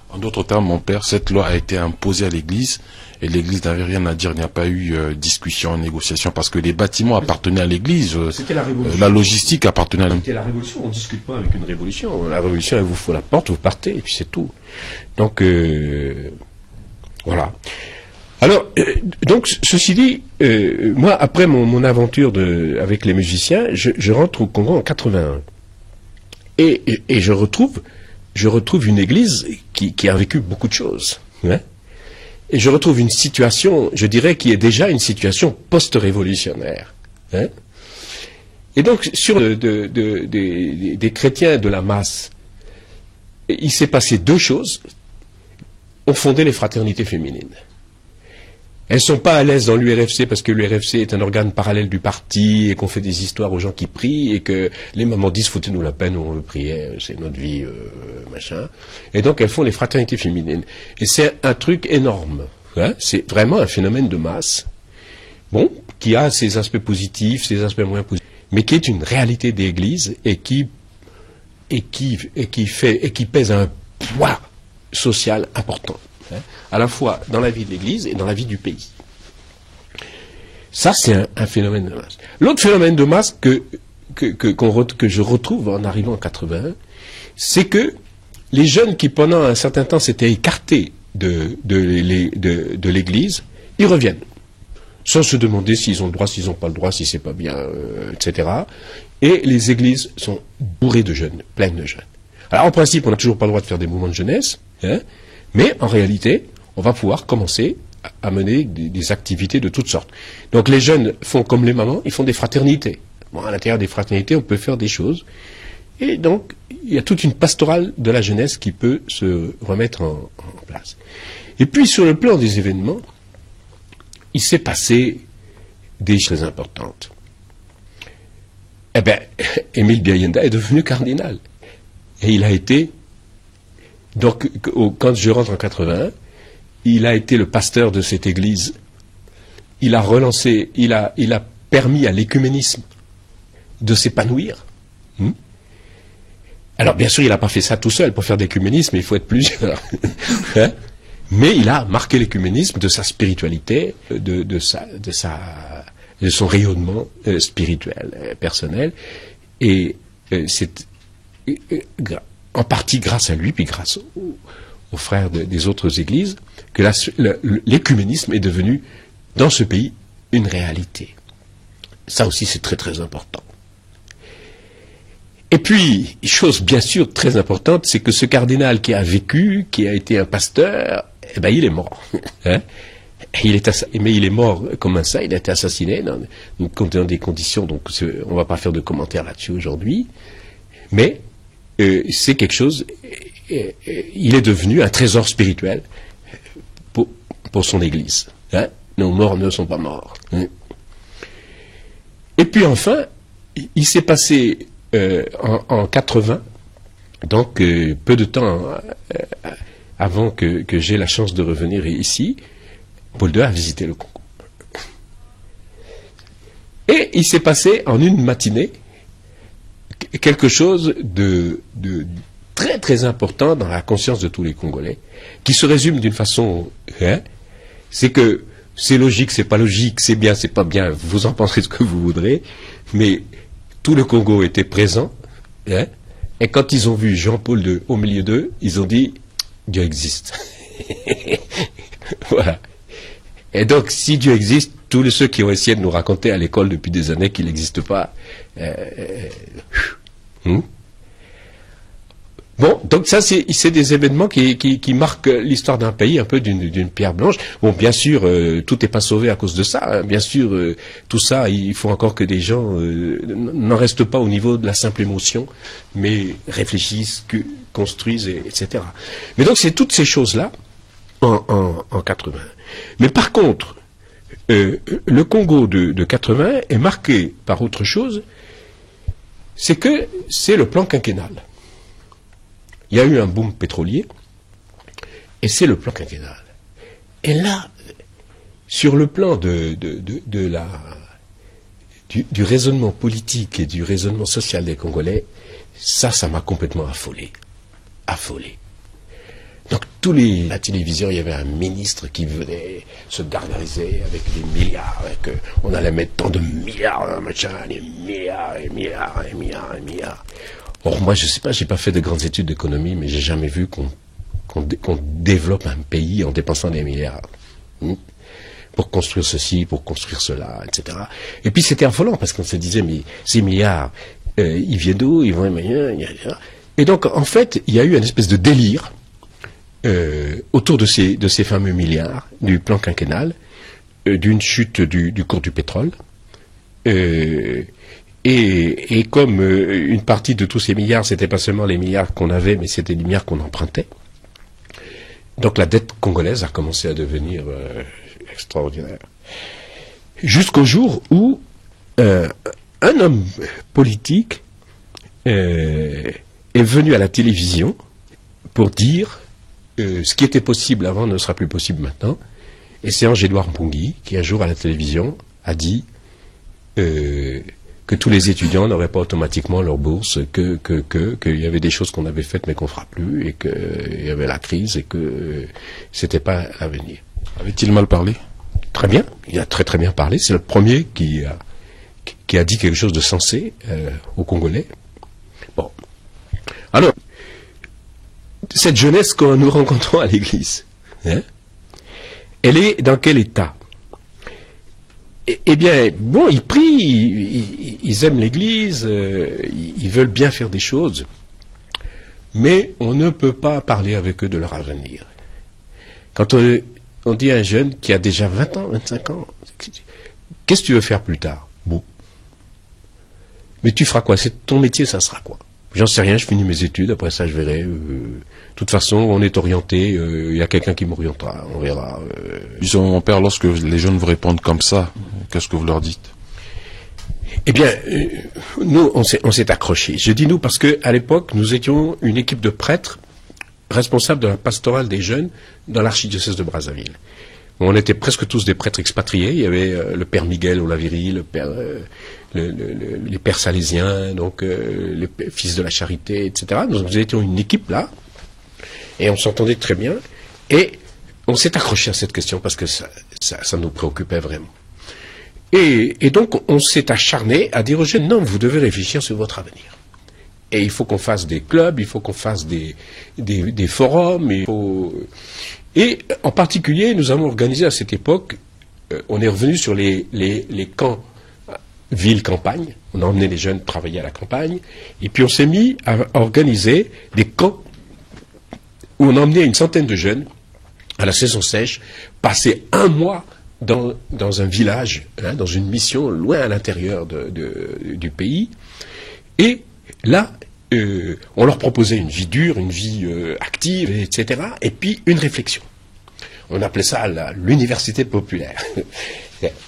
En d'autres termes, mon père, cette loi a été imposée à l'Église, et l'Église n'avait rien à dire, il n'y a pas eu discussion, négociation, parce que les bâtiments appartenaient à l'Église, c'était la révolution. La logistique appartenait à l'Église. C'était la révolution, on ne discute pas avec une révolution. La révolution, elle vous fout la porte, vous partez, et puis c'est tout. Donc, voilà. Alors, donc, ceci dit, moi, après mon aventure avec les musiciens, je rentre au Congo en 81. Et je retrouve une église qui a vécu beaucoup de choses. Hein. Et je retrouve une situation, je dirais, qui est déjà une situation post-révolutionnaire. Hein. Et donc, sur des chrétiens de la masse, il s'est passé deux choses. On fondait les fraternités féminines. Elles ne sont pas à l'aise dans l'URFC parce que l'URFC est un organe parallèle du parti et qu'on fait des histoires aux gens qui prient et que les mamans disent foutez-nous la peine, on veut prier, c'est notre vie, machin. Et donc elles font les fraternités féminines. Et c'est un truc énorme. Hein, c'est vraiment un phénomène de masse. Bon, qui a ses aspects positifs, ses aspects moins positifs, mais qui est une réalité des églises et qui pèse un poids social important. Hein, à la fois dans la vie de l'Église et dans la vie du pays. Ça, c'est un phénomène de masse. L'autre phénomène de masse que je retrouve en arrivant en 81, c'est que les jeunes qui, pendant un certain temps, s'étaient écartés de l'Église, ils reviennent, sans se demander s'ils ont le droit, s'ils n'ont pas le droit, si c'est pas bien, etc. Et les églises sont bourrées de jeunes, pleines de jeunes. Alors, en principe, on n'a toujours pas le droit de faire des mouvements de jeunesse, hein, mais en réalité, on va pouvoir commencer à mener des activités de toutes sortes. Donc les jeunes font comme les mamans, ils font des fraternités. Bon, à l'intérieur des fraternités, on peut faire des choses. Et donc, il y a toute une pastorale de la jeunesse qui peut se remettre en place. Et puis, sur le plan des événements, il s'est passé des choses importantes. Eh bien, Émile Biayenda est devenu cardinal. Et il a été, donc quand je rentre en 81, il a été le pasteur de cette église. Il a relancé, il a permis à l'écuménisme de s'épanouir. Alors bien sûr, il n'a pas fait ça tout seul. Pour faire d'écuménisme, il faut être plusieurs. Hein? Mais il a marqué l'écuménisme de sa spiritualité, de son rayonnement spirituel, personnel. Et c'est en partie grâce à lui, puis grâce aux frères des autres églises, que l'écuménisme est devenu, dans ce pays, une réalité. Ça aussi, c'est très très important. Et puis, chose bien sûr très importante, c'est que ce cardinal qui a vécu, qui a été un pasteur, eh ben, il est mort. Hein? Mais il est mort comme ça, il a été assassiné dans des conditions, donc on ne va pas faire de commentaires là-dessus aujourd'hui, mais c'est quelque chose, il est devenu un trésor spirituel pour son Église. Hein? Nos morts ne sont pas morts. Hein? Et puis enfin, il s'est passé en 80, donc peu de temps avant que j'ai la chance de revenir ici, Paul II a visité le Congo. Et il s'est passé en une matinée quelque chose de très très important dans la conscience de tous les Congolais, qui se résume d'une façon, hein, c'est que c'est logique, c'est pas logique, c'est bien, c'est pas bien, vous en penserez ce que vous voudrez, mais tout le Congo était présent, hein, et quand ils ont vu Jean-Paul II au milieu d'eux, ils ont dit Dieu existe. Voilà. Et donc, si Dieu existe, tous ceux qui ont essayé de nous raconter à l'école depuis des années qu'il n'existe pas. Bon, donc ça, c'est des événements qui marquent l'histoire d'un pays un peu d'une pierre blanche. Bon, bien sûr, tout n'est pas sauvé à cause de ça. Hein. Bien sûr, tout ça, il faut encore que des gens n'en restent pas au niveau de la simple émotion, mais réfléchissent, construisent, etc. Mais donc, c'est toutes ces choses-là en 80. Mais par contre, le Congo de 80 est marqué par autre chose, c'est que c'est le plan quinquennal. Il y a eu un boom pétrolier, et c'est le plan quinquennal. Et là, sur le plan du raisonnement politique et du raisonnement social des Congolais, ça m'a complètement affolé. Affolé. Donc, la télévision, il y avait un ministre qui venait se gargariser avec des milliards, on allait mettre tant de milliards, machin, des milliards, et milliards, et milliards, et milliards. Or, moi, je sais pas, j'ai pas fait de grandes études d'économie, mais j'ai jamais vu qu'on développe un pays en dépensant des milliards. Pour construire ceci, pour construire cela, etc. Et puis, c'était affolant, parce qu'on se disait, mais ces milliards, ils viennent d'où? Ils vont et donc, en fait, il y a eu une espèce de délire, autour de ces fameux milliards du plan quinquennal, d'une chute du cours du pétrole, et comme une partie de tous ces milliards, c'était pas seulement les milliards qu'on avait, mais c'était les milliards qu'on empruntait, donc la dette congolaise a commencé à devenir extraordinaire. Jusqu'au jour où un homme politique est venu à la télévision pour dire ce qui était possible avant ne sera plus possible maintenant. Et c'est Ange-Édouard Mpungi qui, un jour à la télévision, a dit que tous les étudiants n'auraient pas automatiquement leur bourse, qu'il y avait des choses qu'on avait faites mais qu'on ne fera plus, et qu'il y avait la crise, et que c'était pas l'avenir. Avait-il mal parlé? Très bien, il a très très bien parlé. C'est le premier qui a dit quelque chose de sensé aux Congolais. Bon. Alors, cette jeunesse que nous rencontrons à l'église, hein, elle est dans quel état? Eh bien, bon, ils prient, ils aiment l'église, ils veulent bien faire des choses, mais on ne peut pas parler avec eux de leur avenir. Quand on dit à un jeune qui a déjà 20 ans, 25 ans, qu'est-ce que tu veux faire plus tard? Bon. Mais tu feras quoi? C'est ton métier, ça sera quoi? J'en sais rien, je finis mes études, après ça je verrai. De toute façon, on est orienté, il y a quelqu'un qui m'orientera, on verra. Disons, mon père, lorsque les jeunes vous répondent comme ça, qu'est-ce que vous leur dites? Eh bien, nous, on s'est accrochés. Je dis nous parce que à l'époque, nous étions une équipe de prêtres responsables de la pastorale des jeunes dans l'archidiocèse de Brazzaville. On était presque tous des prêtres expatriés. Il y avait le père Miguel Olaviri, les pères salésiens, donc les fils de la charité, etc. Nous étions une équipe là, et on s'entendait très bien. Et on s'est accroché à cette question parce que ça nous préoccupait vraiment. Et donc, on s'est acharné à dire aux jeunes, non, vous devez réfléchir sur votre avenir. Et il faut qu'on fasse des clubs, il faut qu'on fasse des forums, et en particulier, nous avons organisé à cette époque, on est revenu sur les camps ville-campagne, on a emmené les jeunes travailler à la campagne, et puis on s'est mis à organiser des camps où on a emmené une centaine de jeunes à la saison sèche, passer un mois dans un village, dans une mission loin à l'intérieur du pays, et là, on leur proposait une vie dure, une vie active, etc., et puis une réflexion. On appelait ça l'université populaire.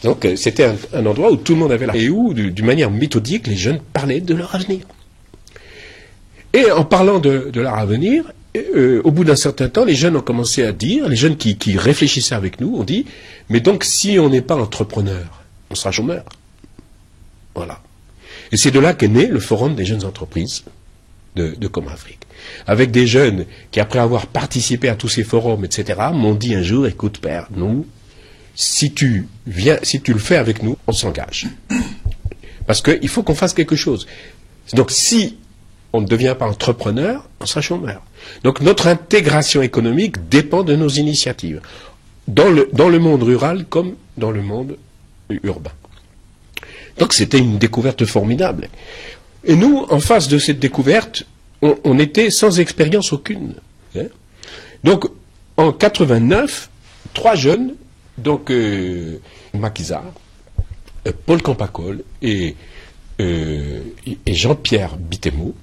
Donc c'était un endroit où tout le monde avait et où, d'une manière méthodique, les jeunes parlaient de leur avenir. Et en parlant de leur avenir, au bout d'un certain temps, les jeunes ont commencé à dire, les jeunes qui réfléchissaient avec nous, ont dit, mais donc si on n'est pas entrepreneur, on sera chômeur. Voilà. Et c'est de là qu'est né le Forum des jeunes entreprises de Comafrique. Avec des jeunes qui, après avoir participé à tous ces forums, etc., m'ont dit un jour, écoute père, nous, si tu le fais avec nous, on s'engage. Parce qu'il faut qu'on fasse quelque chose. Donc si on ne devient pas entrepreneur, on sera chômeur. Donc notre intégration économique dépend de nos initiatives, dans le monde rural comme dans le monde urbain. Donc c'était une découverte formidable. Et nous, en face de cette découverte, on était sans expérience aucune. Donc en 89, 3 jeunes, donc Makiza, Paul Campacol et Jean-Pierre Bitemo,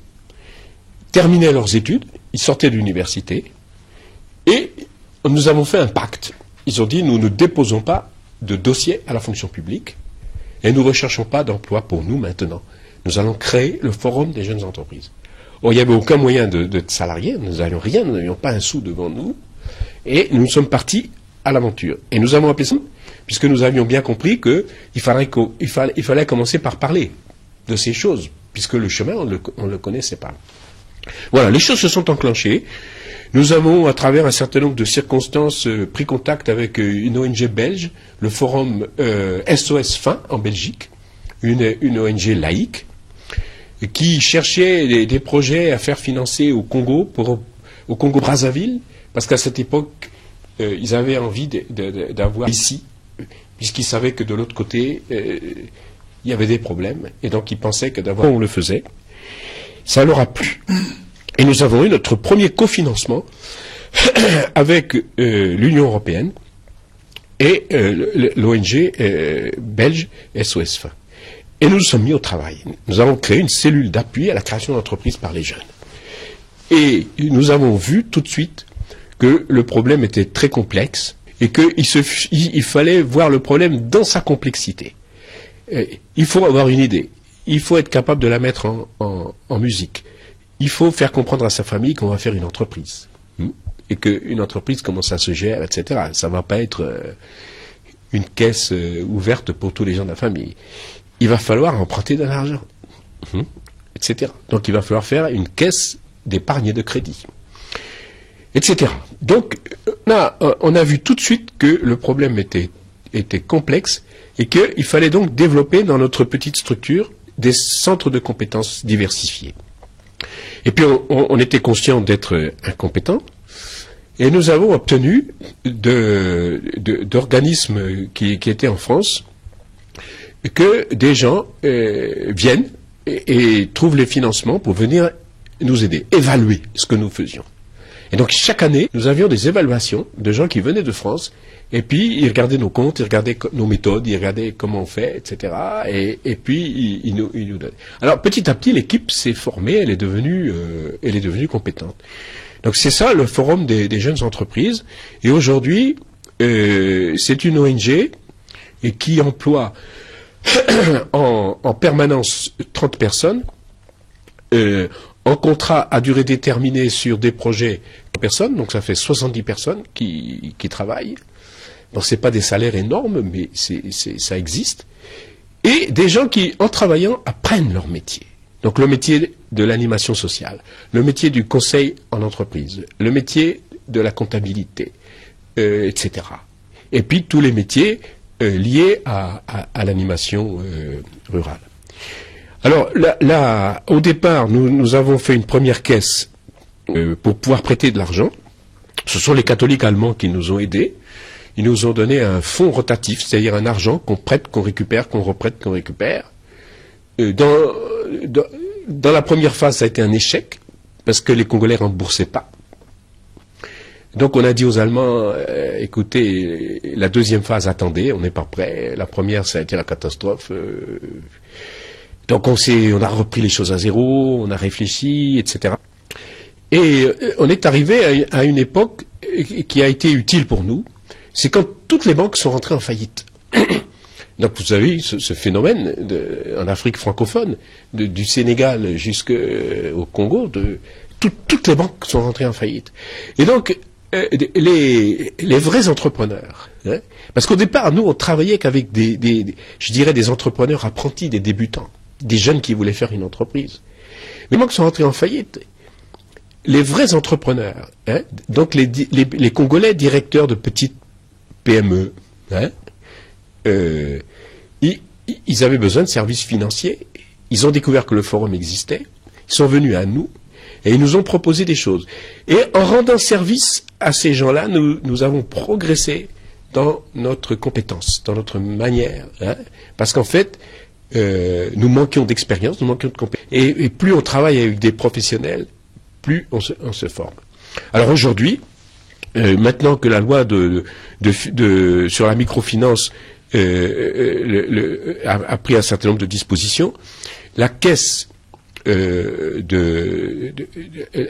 terminaient leurs études, ils sortaient de l'université, et nous avons fait un pacte. Ils ont dit, nous ne déposons pas de dossier à la fonction publique, et nous ne recherchons pas d'emploi pour nous maintenant. Nous allons créer le Forum des jeunes entreprises. Or, il n'y avait aucun moyen de salarier, nous n'avions rien, nous n'avions pas un sou devant nous, et nous sommes partis à l'aventure. Et nous avons appelé ça, puisque nous avions bien compris qu'il fallait commencer par parler de ces choses, puisque le chemin, on ne le connaissait pas. Voilà, les choses se sont enclenchées. Nous avons, à travers un certain nombre de circonstances, pris contact avec une ONG belge, le forum SOS Faim en Belgique, une ONG laïque, qui cherchait des projets à faire financer au Congo, au Congo-Brazzaville, parce qu'à cette époque, ils avaient envie d'avoir ici, puisqu'ils savaient que de l'autre côté, il y avait des problèmes, et donc ils pensaient que d'avoir on le faisait. Ça leur a plu. Et nous avons eu notre premier cofinancement avec l'Union européenne et l'ONG belge SOS Faim. Et nous nous sommes mis au travail. Nous avons créé une cellule d'appui à la création d'entreprises par les jeunes. Et nous avons vu tout de suite que le problème était très complexe et qu'il fallait voir le problème dans sa complexité. Il faut avoir une idée. Il faut être capable de la mettre en musique. Il faut faire comprendre à sa famille qu'on va faire une entreprise. Et qu'une entreprise, comment ça se gère, etc. Ça ne va pas être une caisse ouverte pour tous les gens de la famille. Il va falloir emprunter de l'argent, etc. Donc il va falloir faire une caisse d'épargne et de crédit, etc. Donc on a vu tout de suite que le problème était complexe et qu'il fallait donc développer dans notre petite structure des centres de compétences diversifiés. Et puis on était conscient d'être incompétents et nous avons obtenu d'organismes qui étaient en France que des gens viennent et trouvent les financements pour venir nous aider, évaluer ce que nous faisions. Et donc chaque année, nous avions des évaluations de gens qui venaient de France, et puis ils regardaient nos comptes, ils regardaient nos méthodes, ils regardaient comment on fait, etc. Et puis ils nous donnaient. Alors petit à petit, l'équipe s'est formée, elle est devenue compétente. Donc c'est ça le Forum des jeunes entreprises. Et aujourd'hui, c'est une ONG et qui emploie en permanence 30 personnes, en contrat à durée déterminée sur des projets de personnes, donc ça fait 70 personnes qui travaillent. Donc c'est pas des salaires énormes, mais ça existe. Et des gens qui, en travaillant, apprennent leur métier. Donc le métier de l'animation sociale, le métier du conseil en entreprise, le métier de la comptabilité, etc. Et puis tous les métiers liés à l'animation rurale. Alors là, au départ, nous avons fait une première caisse pour pouvoir prêter de l'argent. Ce sont les catholiques allemands qui nous ont aidés. Ils nous ont donné un fonds rotatif, c'est-à-dire un argent qu'on prête, qu'on récupère, qu'on reprête, qu'on récupère. Dans la première phase, ça a été un échec, parce que les Congolais ne remboursaient pas. Donc on a dit aux Allemands, écoutez, la deuxième phase, attendez, on n'est pas prêt. La première, ça a été la catastrophe. Donc on a repris les choses à zéro, on a réfléchi, etc. Et on est arrivé à une époque qui a été utile pour nous. C'est quand toutes les banques sont rentrées en faillite. Donc vous avez eu ce phénomène en Afrique francophone, du Sénégal jusqu'au Congo, toutes les banques sont rentrées en faillite. Et donc les vrais entrepreneurs, hein, parce qu'au départ nous on travaillait qu'avec je dirais des entrepreneurs apprentis, des débutants, des jeunes qui voulaient faire une entreprise. Les banques sont rentrées en faillite. Les vrais entrepreneurs, hein, donc les Congolais directeurs de petites PME, hein, ils avaient besoin de services financiers. Ils ont découvert que le forum existait. Ils sont venus à nous et ils nous ont proposé des choses. Et en rendant service à ces gens-là, nous avons progressé dans notre compétence, dans notre manière. Hein, parce qu'en fait, nous manquions d'expérience, nous manquions de compétences. Et plus on travaille avec des professionnels, plus on se forme. Alors aujourd'hui, maintenant que la loi sur la microfinance a pris un certain nombre de dispositions, la caisse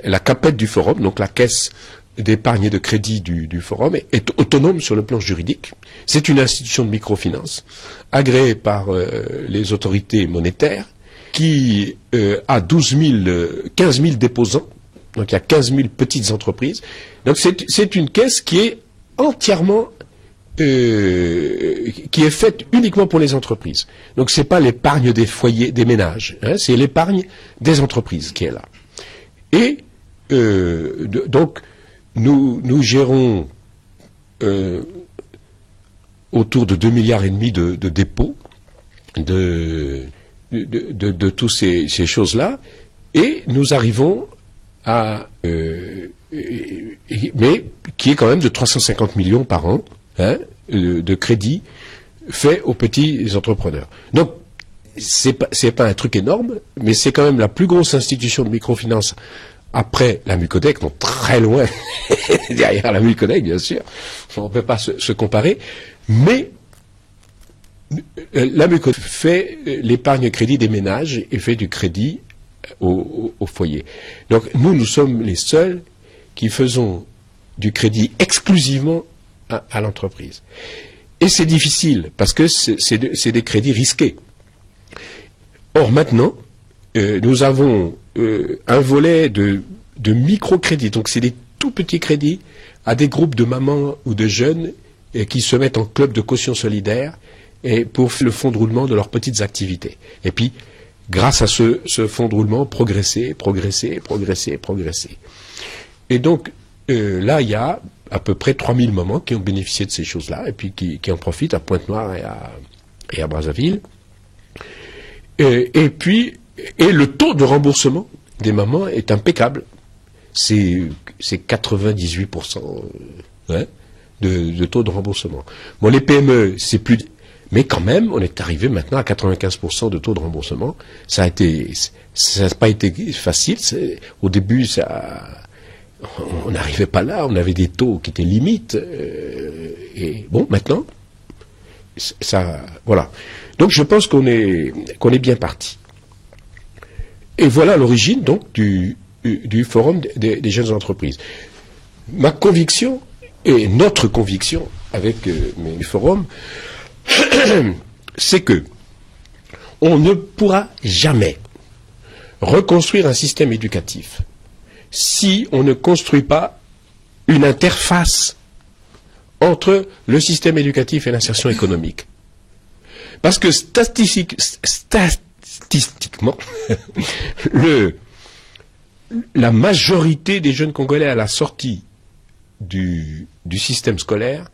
la CAPET du forum, donc la caisse d'épargne et de crédit du forum, est autonome sur le plan juridique. C'est une institution de microfinance agréée par les autorités monétaires qui a 15 000 déposants. Donc il y a 15 000 petites entreprises. Donc c'est une caisse qui est entièrement qui est faite uniquement pour les entreprises. Donc c'est pas l'épargne des foyers, des ménages, hein, c'est l'épargne des entreprises qui est là. Et donc nous gérons autour de 2,5 milliards de dépôts de toutes ces choses-là, et nous arrivons mais qui est quand même de 350 millions par an, hein, de crédit fait aux petits entrepreneurs. Donc c'est pas un truc énorme, mais c'est quand même la plus grosse institution de microfinance après la Mucodec, donc très loin derrière la Mucodec, bien sûr. On ne peut pas se comparer, mais la Mucodec fait l'épargne crédit des ménages et fait du crédit au foyer. Donc nous sommes les seuls qui faisons du crédit exclusivement à l'entreprise. Et c'est difficile parce que c'est des crédits risqués. Or maintenant, nous avons un volet de microcrédit. Donc c'est des tout petits crédits à des groupes de mamans ou de jeunes qui se mettent en club de caution solidaire et pour le fonds de roulement de leurs petites activités. Et puis grâce à ce fonds de roulement, progresser. Et donc, là, il y a à peu près 3000 mamans qui ont bénéficié de ces choses-là, et puis qui en profitent à Pointe-Noire et à Brazzaville. Et le taux de remboursement des mamans est impeccable. C'est 98% hein, de taux de remboursement. Bon, les PME, c'est plus... Mais quand même, on est arrivé maintenant à 95% de taux de remboursement. Ça n'a pas été facile. Au début, on n'arrivait pas là. On avait des taux qui étaient limites. Et bon, maintenant, voilà. Donc, je pense qu'on est bien parti. Et voilà l'origine donc du forum des jeunes entreprises. Ma conviction et notre conviction avec mes forums, c'est que On ne pourra jamais reconstruire un système éducatif si on ne construit pas une interface entre le système éducatif et l'insertion économique. Parce que statistiquement, la majorité des jeunes Congolais à la sortie du système scolaire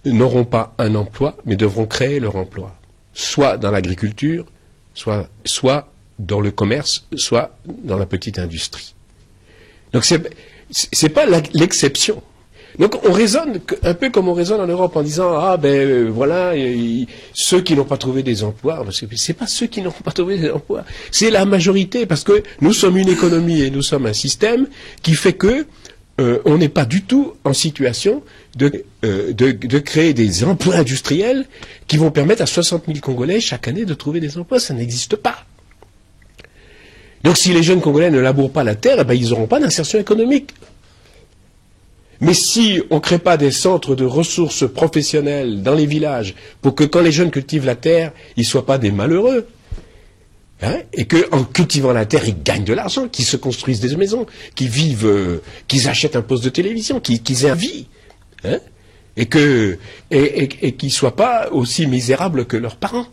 n'auront pas un emploi, mais devront créer leur emploi. Soit dans l'agriculture, soit dans le commerce, soit dans la petite industrie. Donc c'est pas l'exception. Donc on raisonne un peu comme on raisonne en Europe en disant voilà, ceux qui n'ont pas trouvé des emplois, parce que c'est pas ceux qui n'ont pas trouvé des emplois, c'est la majorité, parce que nous sommes une économie et nous sommes un système qui fait que on n'est pas du tout en situation de créer des emplois industriels qui vont permettre à 60 000 Congolais chaque année de trouver des emplois. Ça n'existe pas. Donc si les jeunes Congolais ne labourent pas la terre, ils n'auront pas d'insertion économique. Mais si on ne crée pas des centres de ressources professionnelles dans les villages pour que quand les jeunes cultivent la terre, ils ne soient pas des malheureux, et qu'en cultivant la terre, ils gagnent de l'argent, qu'ils se construisent des maisons, qu'ils vivent, qu'ils achètent un poste de télévision, qu'ils aient une vie, et qu'ils ne soient pas aussi misérables que leurs parents.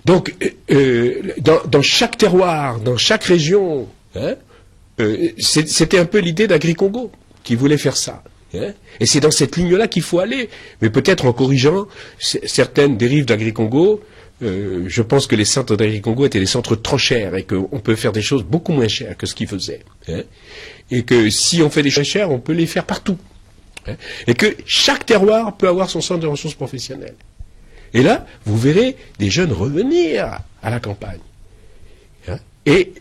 Donc, dans chaque terroir, dans chaque région, c'était un peu l'idée d'Agri-Congo qui voulait faire ça. Et c'est dans cette ligne-là qu'il faut aller. Mais peut-être en corrigeant certaines dérives d'Agri-Congo, je pense que les centres d'Agri-Congo étaient des centres trop chers et qu'on peut faire des choses beaucoup moins chères que ce qu'ils faisaient. Et que si on fait des choses chères, on peut les faire partout. Et que chaque terroir peut avoir son centre de ressources professionnelles. Et là, vous verrez des jeunes revenir à la campagne et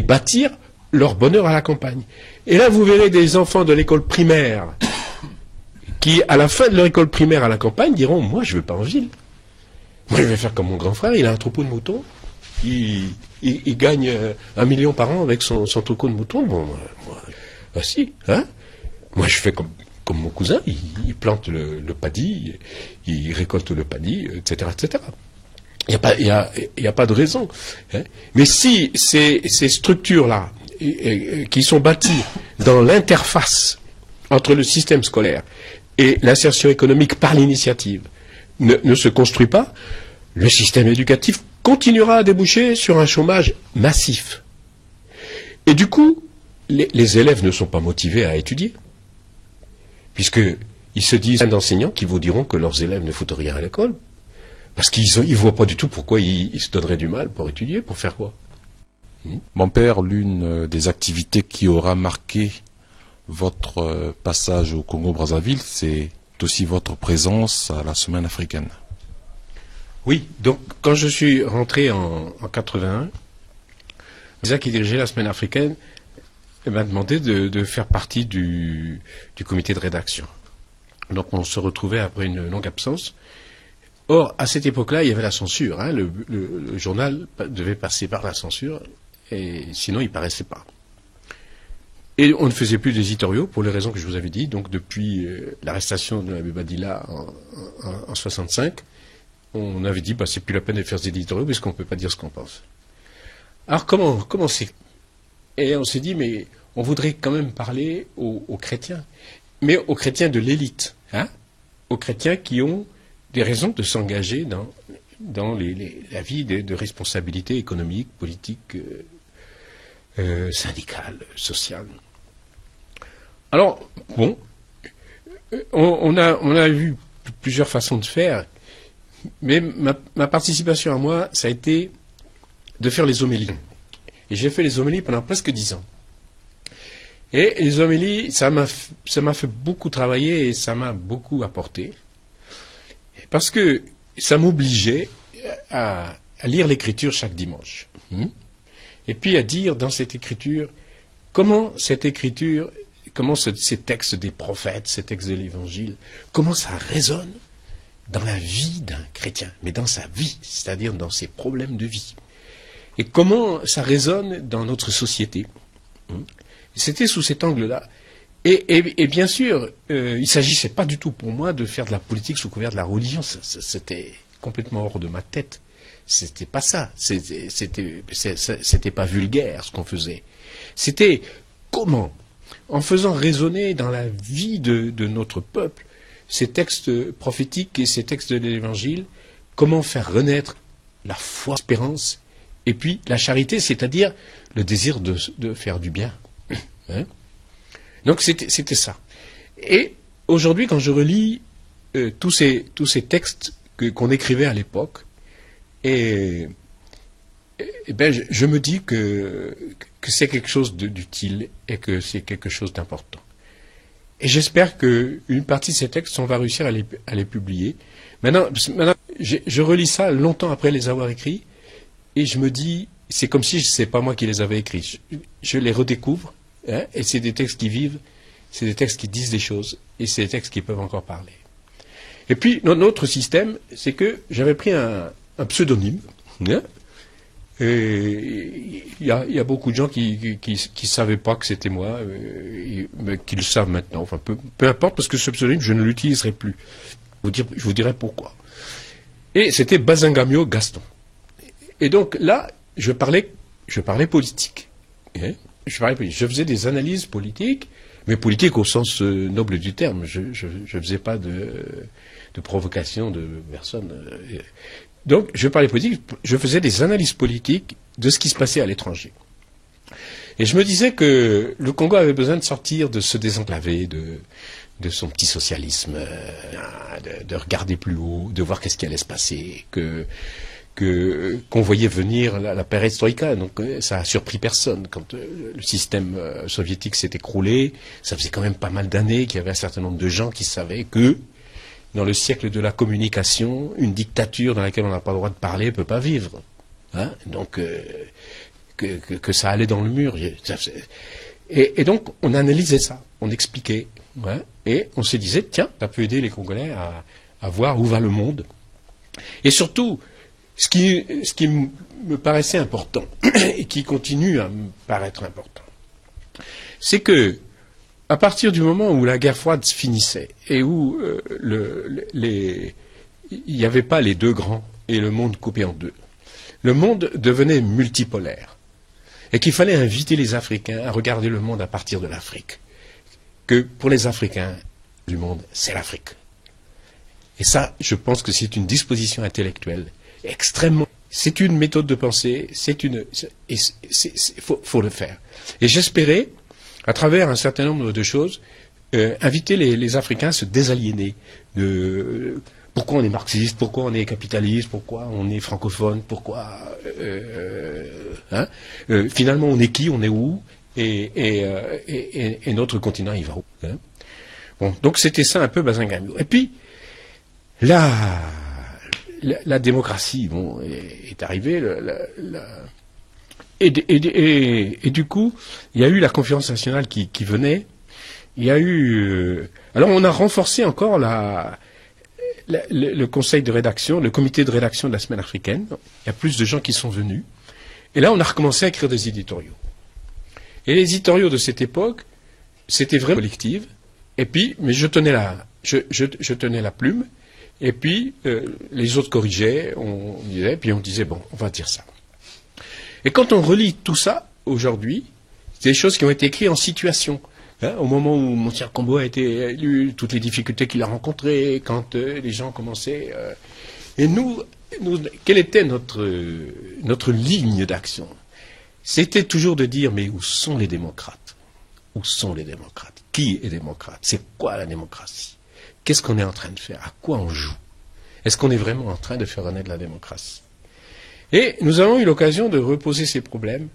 bâtir leur bonheur à la campagne. Et là, vous verrez des enfants de l'école primaire qui, à la fin de leur école primaire à la campagne, diront « Moi, je ne veux pas en ville. Moi, je vais faire comme mon grand frère, il a un troupeau de moutons, il gagne 1 million par an avec son troupeau de moutons. Bon, moi, si, moi, je fais comme mon cousin, il plante le paddy, il récolte le paddy, etc., etc. Il n'y a pas de raison. Mais si ces structures-là, qui sont bâties dans l'interface entre le système scolaire et l'insertion économique par l'initiative, ne se construit pas, le système éducatif continuera à déboucher sur un chômage massif. Et du coup, les élèves ne sont pas motivés à étudier, puisqu'ils se disent d'enseignants qui vous diront que leurs élèves ne foutent rien à l'école, parce qu'ils ne voient pas du tout pourquoi ils se donneraient du mal pour étudier, pour faire quoi. Mon père, l'une des activités qui aura marqué votre passage au Congo-Brazzaville, c'est aussi votre présence à la Semaine africaine. Oui, donc quand je suis rentré en 81, Isaac qui dirigeait la Semaine africaine m'a demandé de faire partie du comité de rédaction. Donc on se retrouvait après une longue absence. Or, à cette époque-là, il y avait la censure. Le journal devait passer par la censure, et sinon il ne paraissait pas. Et on ne faisait plus d'éditoriaux pour les raisons que je vous avais dit. Donc depuis l'arrestation de l'abbé Badila en 65, on avait dit c'est plus la peine de faire des éditoriaux puisqu'on ne peut pas dire ce qu'on pense. Alors comment c'est? Et on s'est dit mais on voudrait quand même parler aux chrétiens, mais aux chrétiens de l'élite, aux chrétiens qui ont des raisons de s'engager dans la vie de responsabilité économique, politique, syndicale, sociale. Alors, bon, on a vu plusieurs façons de faire, mais ma participation à moi, ça a été de faire les homélies. Et j'ai fait les homélies pendant presque 10 ans. Et les homélies, ça m'a fait beaucoup travailler et ça m'a beaucoup apporté. Parce que ça m'obligeait à lire l'écriture chaque dimanche. Et puis à dire dans cette écriture, comment ces textes des prophètes, ces textes de l'évangile, comment ça résonne dans la vie d'un chrétien, mais dans sa vie, c'est-à-dire dans ses problèmes de vie. Et comment ça résonne dans notre société. C'était sous cet angle-là. Et bien sûr, il ne s'agissait pas du tout pour moi de faire de la politique sous couvert de la religion. C'était complètement hors de ma tête. C'était pas ça. C'était pas vulgaire ce qu'on faisait. C'était comment, en faisant résonner dans la vie de notre peuple ces textes prophétiques et ces textes de l'Évangile, comment faire renaître la foi, l'espérance, et puis la charité, c'est-à-dire le désir de faire du bien. Hein? Donc c'était ça. Et aujourd'hui, quand je relis tous ces textes qu'on écrivait à l'époque, et je me dis que c'est quelque chose d'utile et que c'est quelque chose d'important. Et j'espère qu'une partie de ces textes, on va réussir à les publier. Maintenant, je relis ça longtemps après les avoir écrits, et je me dis, c'est comme si c'est pas moi qui les avais écrits. Je les redécouvre, hein, et c'est des textes qui vivent, c'est des textes qui disent des choses, et c'est des textes qui peuvent encore parler. Et puis, notre système, c'est que j'avais pris un pseudonyme, hein, et il y a beaucoup de gens qui savaient pas que c'était moi, mais qui le savent maintenant. Enfin, peu importe, parce que ce pseudonyme, je ne l'utiliserai plus. Je vous dirai pourquoi. Et c'était Bazingamio Gaston. Et donc là, je parlais politique. Hein, je faisais des analyses politiques, mais politiques au sens noble du terme. Je faisais pas de provocation de personne. Donc, je parlais politique, je faisais des analyses politiques de ce qui se passait à l'étranger. Et je me disais que le Congo avait besoin de sortir, de se désenclaver de son petit socialisme, de regarder plus haut, de voir qu'est-ce qui allait se passer, qu'on voyait venir la perestroïka. Donc, ça a surpris personne. Quand le système soviétique s'est écroulé, ça faisait quand même pas mal d'années qu'il y avait un certain nombre de gens qui savaient que dans le siècle de la communication, une dictature dans laquelle on n'a pas le droit de parler ne peut pas vivre. Hein, donc, que ça allait dans le mur. Et donc, on analysait ça, on expliquait. Ouais, et on se disait, tiens, ça peut aider les Congolais à voir où va le monde. Et surtout, ce qui me paraissait important, et qui continue à me paraître important, c'est que, à partir du moment où la guerre froide se finissait et où il n'y avait pas les deux grands et le monde coupé en deux, le monde devenait multipolaire et qu'il fallait inviter les Africains à regarder le monde à partir de l'Afrique. Que pour les Africains du monde, c'est l'Afrique. Et ça, je pense que c'est une disposition intellectuelle extrêmement... C'est une méthode de pensée, faut le faire. Et j'espérais, à travers un certain nombre de choses, inviter les Africains à se désaliéner de pourquoi on est marxiste, pourquoi on est capitaliste, pourquoi on est francophone, pourquoi finalement on est qui, on est où, et notre continent il va où. Hein. Bon, donc c'était ça un peu Bazingamio. Et puis la démocratie, bon, est arrivée. Et du coup, il y a eu la conférence nationale qui venait. Il y a eu... alors on a renforcé encore le conseil de rédaction, le comité de rédaction de la Semaine africaine. Il y a plus de gens qui sont venus. Et là, on a recommencé à écrire des éditoriaux. Et les éditoriaux de cette époque, c'était vraiment collectif. Et puis, mais je tenais la plume. Et puis, les autres corrigeaient, on disait, puis on disait, bon, on va dire ça. Et quand on relit tout ça, aujourd'hui, c'est des choses qui ont été écrites en situation. Hein, au moment où Monsieur Combo a été élu, toutes les difficultés qu'il a rencontrées, quand les gens commençaient... et nous, quelle était notre ligne d'action? C'était toujours de dire, mais où sont les démocrates? Où sont les démocrates? Qui est démocrate? C'est quoi la démocratie? Qu'est-ce qu'on est en train de faire? À quoi on joue? Est-ce qu'on est vraiment en train de faire renaître la démocratie? Et nous avons eu l'occasion de reposer ces problèmes.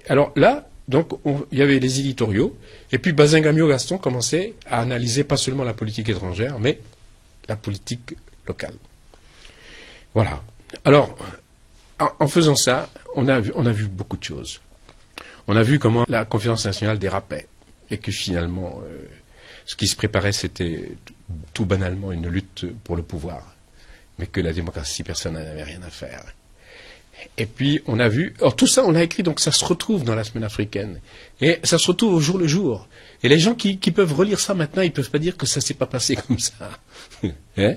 Alors là, donc, il y avait les éditoriaux, et puis Bazingamio Gaston commençait à analyser pas seulement la politique étrangère, mais la politique locale. Voilà. Alors, en faisant ça, on a vu beaucoup de choses. On a vu comment la conférence nationale dérapait, et que finalement, ce qui se préparait, c'était tout banalement une lutte pour le pouvoir, mais que la démocratie, personne n'en avait rien à faire. Et puis, on a vu... alors, tout ça, on l'a écrit, donc ça se retrouve dans la Semaine africaine. Et ça se retrouve au jour le jour. Et les gens qui peuvent relire ça maintenant, ils ne peuvent pas dire que ça ne s'est pas passé comme ça. Hein?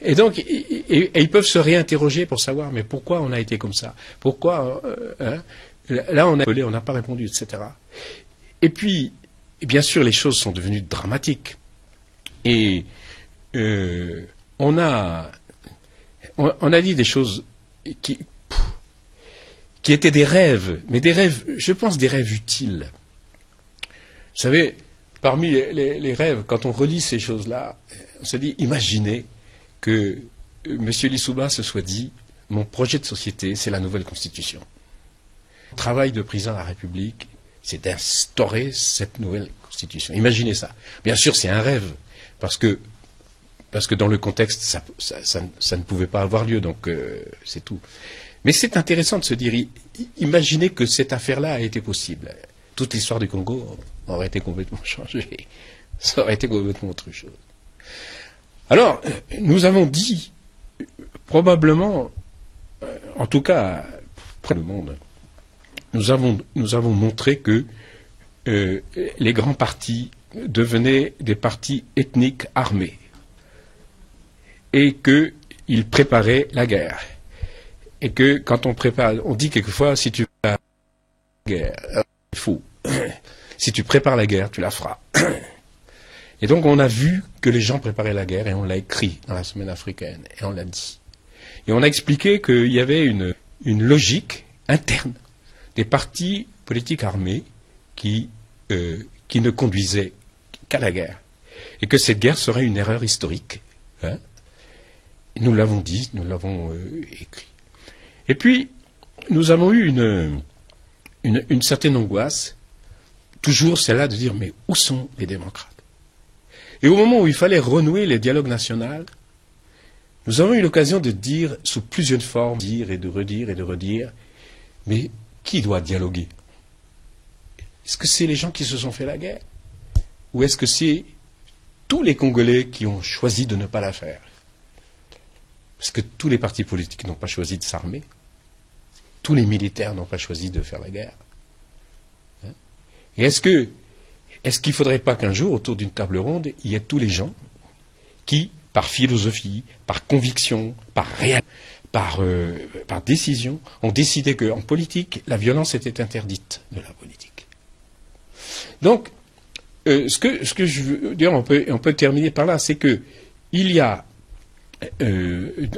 Et donc, ils peuvent se réinterroger pour savoir, mais pourquoi on a été comme ça? Pourquoi, là, on n'a pas répondu, etc. Et puis, bien sûr, les choses sont devenues dramatiques. Et on a dit des choses qui étaient des rêves, mais des rêves, je pense, des rêves utiles. Vous savez, parmi les rêves, quand on relit ces choses-là, on se dit, imaginez que M. Lissouba se soit dit, mon projet de société, c'est la nouvelle constitution. Le travail de président de la République, c'est d'instaurer cette nouvelle constitution. Imaginez ça. Bien sûr, c'est un rêve, parce que dans le contexte, ça ne pouvait pas avoir lieu, donc c'est tout. Mais c'est intéressant de se dire, imaginez que cette affaire-là a été possible. Toute l'histoire du Congo aurait été complètement changée. Ça aurait été complètement autre chose. Alors, nous avons dit, probablement, en tout cas, près du monde, nous avons montré que les grands partis devenaient des partis ethniques armés et qu'ils préparaient la guerre. Et que quand on dit quelquefois, si tu prépares la guerre, c'est faux. Si tu prépares la guerre, tu la feras. Et donc on a vu que les gens préparaient la guerre et on l'a écrit dans la semaine africaine et on l'a dit. Et on a expliqué qu'il y avait une logique interne des partis politiques armés qui ne conduisaient qu'à la guerre. Et que cette guerre serait une erreur historique. Hein. Nous l'avons dit, nous l'avons écrit. Et puis, nous avons eu une certaine angoisse, toujours celle-là de dire, mais où sont les démocrates? Et au moment où il fallait renouer les dialogues nationaux, nous avons eu l'occasion de dire, sous plusieurs formes, dire et de redire, mais qui doit dialoguer? Est-ce que c'est les gens qui se sont fait la guerre? Ou est-ce que c'est tous les Congolais qui ont choisi de ne pas la faire? Parce que tous les partis politiques n'ont pas choisi de s'armer. Tous les militaires n'ont pas choisi de faire la guerre. Et est-ce qu'il ne faudrait pas qu'un jour, autour d'une table ronde, il y ait tous les gens qui, par philosophie, par conviction, par décision, ont décidé qu'en politique, la violence était interdite de la politique. Donc, ce que je veux dire, on peut terminer par là, c'est que il y a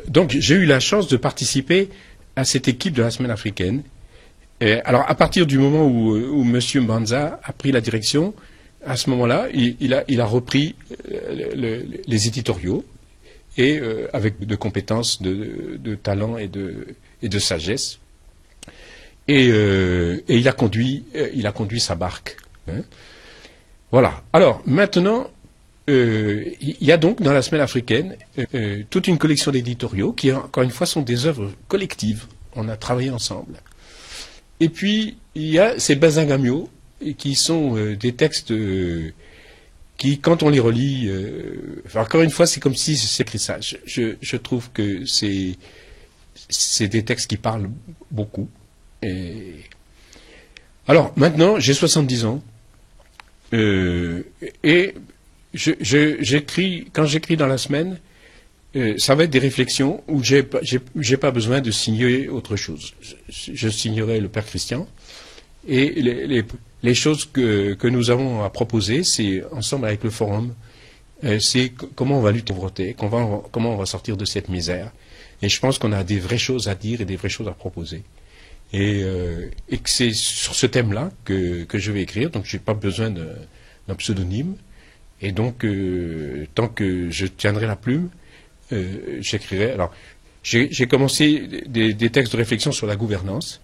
donc j'ai eu la chance de participer à cette équipe de la semaine africaine. Alors à partir du moment où M. Mbanza a pris la direction, à ce moment-là, il a repris les éditoriaux et avec de compétences, de talent et de sagesse. Et il a conduit sa barque. Hein. Voilà. Alors maintenant. Il y a donc dans la semaine africaine toute une collection d'éditoriaux qui, encore une fois, sont des œuvres collectives. On a travaillé ensemble. Et puis, il y a ces Bazingamios qui sont des textes qui, quand on les relit, encore une fois, c'est comme si c'est écrit ça. Je trouve que c'est des textes qui parlent beaucoup. Alors, maintenant, j'ai 70 ans. Et quand j'écris dans la semaine, ça va être des réflexions où j'ai pas besoin de signer autre chose. Je signerai le Père Christian. Et les choses que nous avons à proposer, c'est, ensemble avec le Forum, c'est comment on va lutter contre la pauvreté, comment on va sortir de cette misère. Et je pense qu'on a des vraies choses à dire et des vraies choses à proposer. Et que c'est sur ce thème-là que je vais écrire, donc je n'ai pas besoin d'un pseudonyme. Et donc, tant que je tiendrai la plume, j'écrirai. Alors, j'ai commencé des textes de réflexion sur la gouvernance.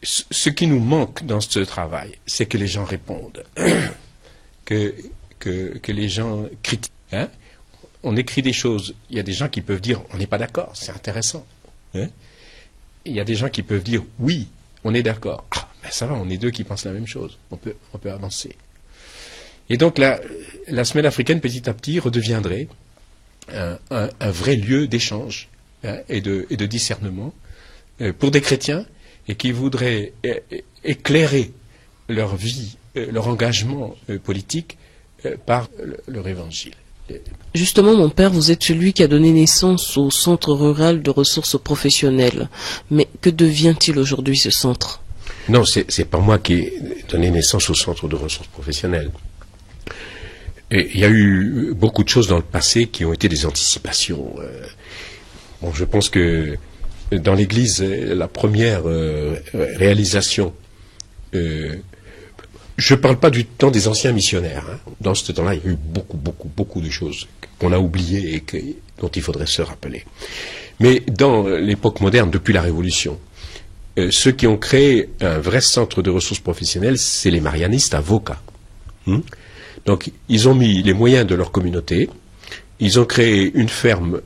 Ce qui nous manque dans ce travail, c'est que les gens répondent, que les gens critiquent. Hein. On écrit des choses, il y a des gens qui peuvent dire on n'est pas d'accord, c'est intéressant. Hein. Il y a des gens qui peuvent dire oui, on est d'accord. Ah, ben ça va, on est deux qui pensent la même chose, on peut avancer. Et donc la semaine africaine, petit à petit, redeviendrait un vrai lieu d'échange et de discernement pour des chrétiens et qui voudraient éclairer leur vie, leur engagement politique par leur évangile. Justement, mon père, vous êtes celui qui a donné naissance au Centre rural de ressources professionnelles. Mais que devient-il aujourd'hui, ce centre? Non, c'est pas moi qui ai donné naissance au Centre de ressources professionnelles. Et il y a eu beaucoup de choses dans le passé qui ont été des anticipations. Bon, je pense que dans l'Église, la première réalisation, je ne parle pas du temps des anciens missionnaires. Hein. Dans ce temps-là, il y a eu beaucoup de choses qu'on a oubliées et dont il faudrait se rappeler. Mais dans l'époque moderne, depuis la Révolution, ceux qui ont créé un vrai centre de ressources professionnelles, c'est les marianistes à Voca. Donc, ils ont mis les moyens de leur communauté, ils ont créé une ferme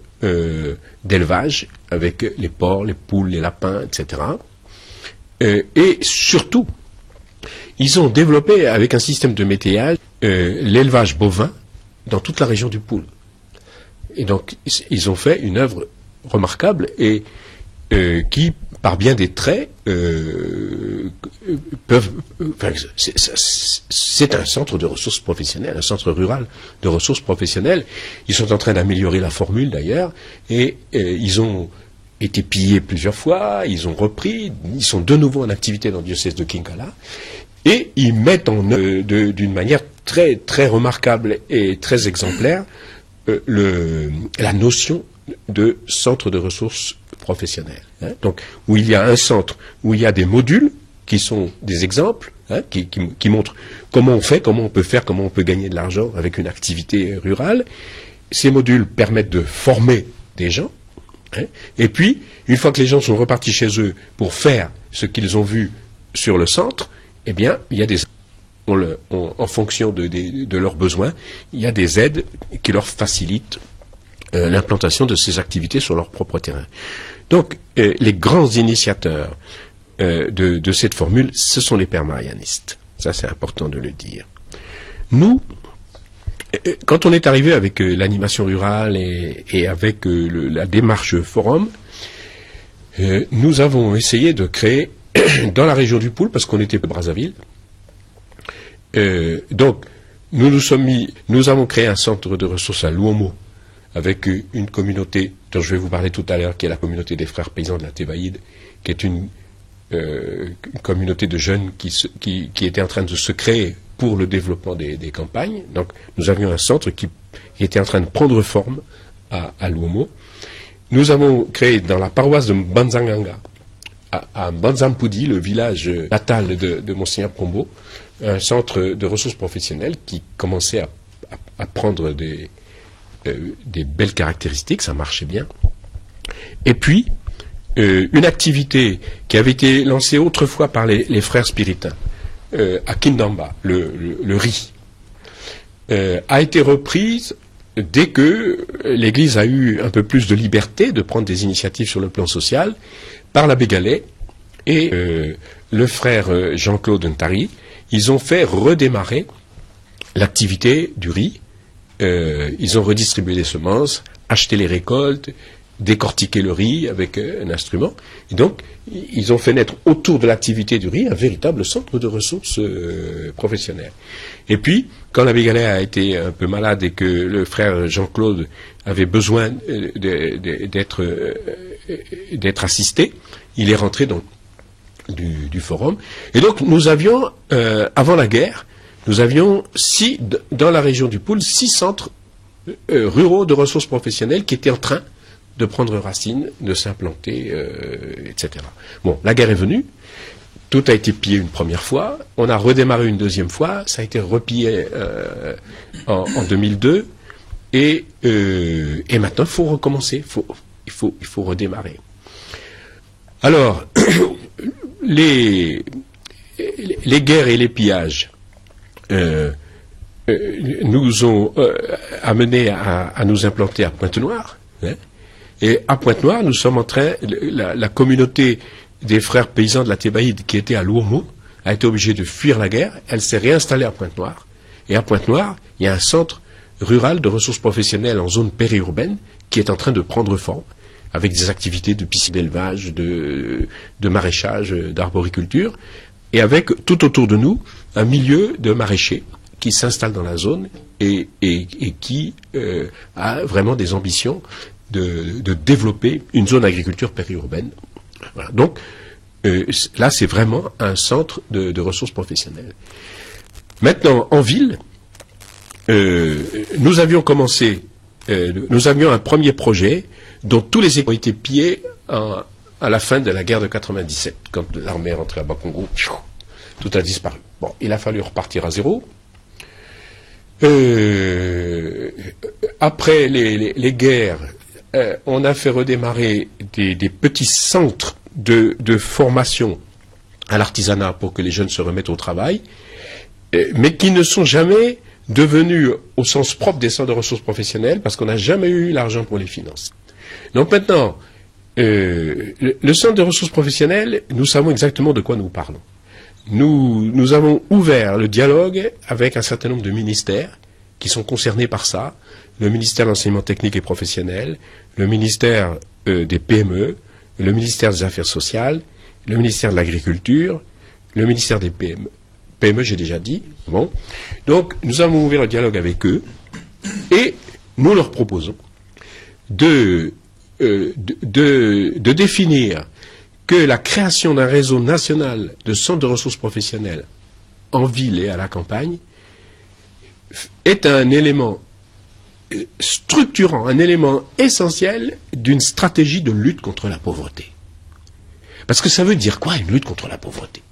d'élevage avec les porcs, les poules, les lapins, etc. Et surtout, ils ont développé avec un système de métayage l'élevage bovin dans toute la région du Poul. Et donc, ils ont fait une œuvre remarquable et qui, par bien des traits, peuvent... c'est un centre de ressources professionnelles, un centre rural de ressources professionnelles. Ils sont en train d'améliorer la formule, d'ailleurs, et ils ont été pillés plusieurs fois, ils ont repris, ils sont de nouveau en activité dans le diocèse de Kinkala, et ils mettent en œuvre d'une manière très, très remarquable et très exemplaire la notion de centre de ressources professionnelles. Hein. Donc, où il y a un centre, où il y a des modules qui sont des exemples, hein, qui montrent comment on fait, comment on peut faire, comment on peut gagner de l'argent avec une activité rurale. Ces modules permettent de former des gens. Hein, et puis, une fois que les gens sont repartis chez eux pour faire ce qu'ils ont vu sur le centre, eh bien, il y a des... en fonction de leurs besoins, il y a des aides qui leur facilitent l'implantation de ces activités sur leur propre terrain. Donc, les grands initiateurs de cette formule, ce sont les pères marianistes. Ça, c'est important de le dire. Nous, quand on est arrivé avec l'animation rurale et avec la démarche forum, nous avons essayé de créer dans la région du Poul, parce qu'on était à Brazzaville. Donc, nous avons créé un centre de ressources à Luomo, avec une communauté dont je vais vous parler tout à l'heure, qui est la communauté des frères paysans de la Thébaïde, qui est une communauté de jeunes qui était en train de se créer pour le développement des campagnes. Donc, nous avions un centre qui était en train de prendre forme à Luomo. Nous avons créé dans la paroisse de Banzanganga, à Banzampudi, le village natal de Monseigneur Pombo, un centre de ressources professionnelles qui commençait à prendre des belles caractéristiques, ça marchait bien. Et puis, une activité qui avait été lancée autrefois par les frères spiritains, à Kindamba, le riz, a été reprise dès que l'Église a eu un peu plus de liberté de prendre des initiatives sur le plan social, par l'abbé Gallet et le frère Jean-Claude Ntari. Ils ont fait redémarrer l'activité du riz. Ils ont redistribué les semences, acheté les récoltes, décortiqué le riz avec un instrument. Et donc, ils ont fait naître autour de l'activité du riz un véritable centre de ressources professionnelles. Et puis, quand l'abbé Gallet a été un peu malade et que le frère Jean-Claude avait besoin d'être assisté, il est rentré dans du forum. Et donc, nous avions, avant la guerre, nous avions dans la région du Poul, 6 centres ruraux de ressources professionnelles qui étaient en train de prendre racine, de s'implanter, etc. Bon, la guerre est venue, tout a été pillé une première fois, on a redémarré une deuxième fois, ça a été repillé en 2002, et maintenant il faut recommencer, il faut redémarrer. Alors, les guerres et les pillages nous ont amenés à nous implanter à Pointe-Noire. Hein, et à Pointe-Noire, nous sommes en train, la communauté des frères paysans de la Thébaïde qui était à Luomo a été obligée de fuir la guerre. Elle s'est réinstallée à Pointe-Noire. Et à Pointe-Noire, il y a un centre rural de ressources professionnelles en zone périurbaine qui est en train de prendre forme, avec des activités de piscine d'élevage, de maraîchage, d'arboriculture, et avec tout autour de nous un milieu de maraîchers qui s'installent dans la zone et qui a vraiment des ambitions de développer une zone agriculture périurbaine. Voilà. Donc, là, c'est vraiment un centre de ressources professionnelles. Maintenant, en ville, nous avions commencé, nous avions un premier projet dont tous les équipements ont été pillés à la fin de la guerre de 97, quand l'armée est rentrée à Bakongo, tout a disparu. Bon, il a fallu repartir à zéro. Après les guerres, on a fait redémarrer des petits centres de formation à l'artisanat pour que les jeunes se remettent au travail, mais qui ne sont jamais devenus au sens propre des centres de ressources professionnelles parce qu'on n'a jamais eu l'argent pour les financer. Donc maintenant, le centre de ressources professionnelles, nous savons exactement de quoi nous parlons. Nous avons ouvert le dialogue avec un certain nombre de ministères qui sont concernés par ça, le ministère de l'enseignement technique et professionnel, le ministère des PME, le ministère des Affaires sociales, le ministère de l'Agriculture, le ministère des PME. PME, j'ai déjà dit. Bon. Donc, nous avons ouvert le dialogue avec eux et nous leur proposons de définir que la création d'un réseau national de centres de ressources professionnelles en ville et à la campagne est un élément structurant, un élément essentiel d'une stratégie de lutte contre la pauvreté. Parce que ça veut dire quoi, une lutte contre la pauvreté?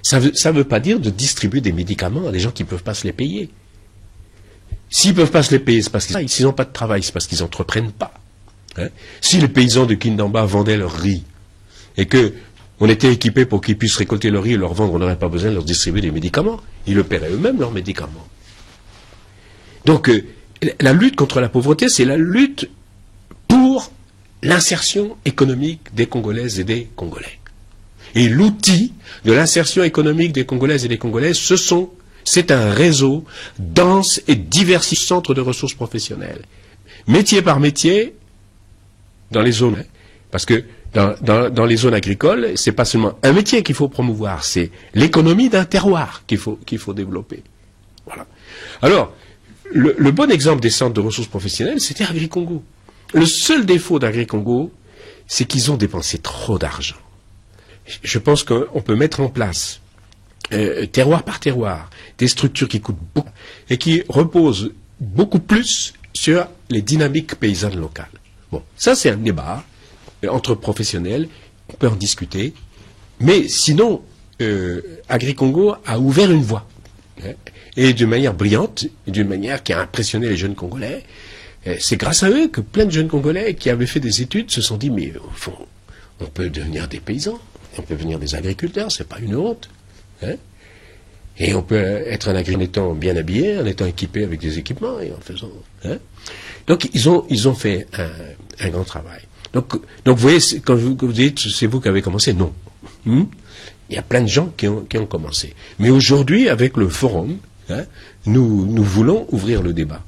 Ça veut pas dire de distribuer des médicaments à des gens qui ne peuvent pas se les payer. S'ils ne peuvent pas se les payer, c'est parce qu'ils s'ils n'ont pas de travail, c'est parce qu'ils n'entreprennent pas. Hein? Si les paysans de Kindamba vendaient leur riz et que on était équipé pour qu'ils puissent récolter leur riz et leur vendre, on n'aurait pas besoin de leur distribuer des médicaments. Ils le paieraient eux-mêmes, leurs médicaments. Donc, la lutte contre la pauvreté, c'est la lutte pour l'insertion économique des Congolaises et des Congolais. Et l'outil de l'insertion économique des Congolaises et des Congolais, c'est un réseau dense et diversifié de centres de ressources professionnelles. Métier par métier, dans les zones, parce que dans les zones agricoles, c'est pas seulement un métier qu'il faut promouvoir, c'est l'économie d'un terroir qu'il faut développer. Voilà. Alors, le bon exemple des centres de ressources professionnelles, c'était Agricongo. Le seul défaut d'Agricongo, c'est qu'ils ont dépensé trop d'argent. Je pense qu'on peut mettre en place, terroir par terroir, des structures qui coûtent beaucoup et qui reposent beaucoup plus sur les dynamiques paysannes locales. Bon, ça c'est un débat entre professionnels, on peut en discuter, mais sinon, Agricongo a ouvert une voie. Et d'une manière brillante, d'une manière qui a impressionné les jeunes Congolais. C'est grâce à eux que plein de jeunes Congolais qui avaient fait des études se sont dit, mais au fond, on peut devenir des paysans, on peut devenir des agriculteurs, c'est pas une honte. Hein? Et on peut être un agriculteur en étant bien habillé, en étant équipé avec des équipements et en faisant. Hein? Donc ils ont fait un grand travail. Donc vous voyez, quand vous dites c'est vous qui avez commencé, non. Il y a plein de gens qui ont commencé. Mais aujourd'hui, avec le forum, hein, nous voulons ouvrir le débat.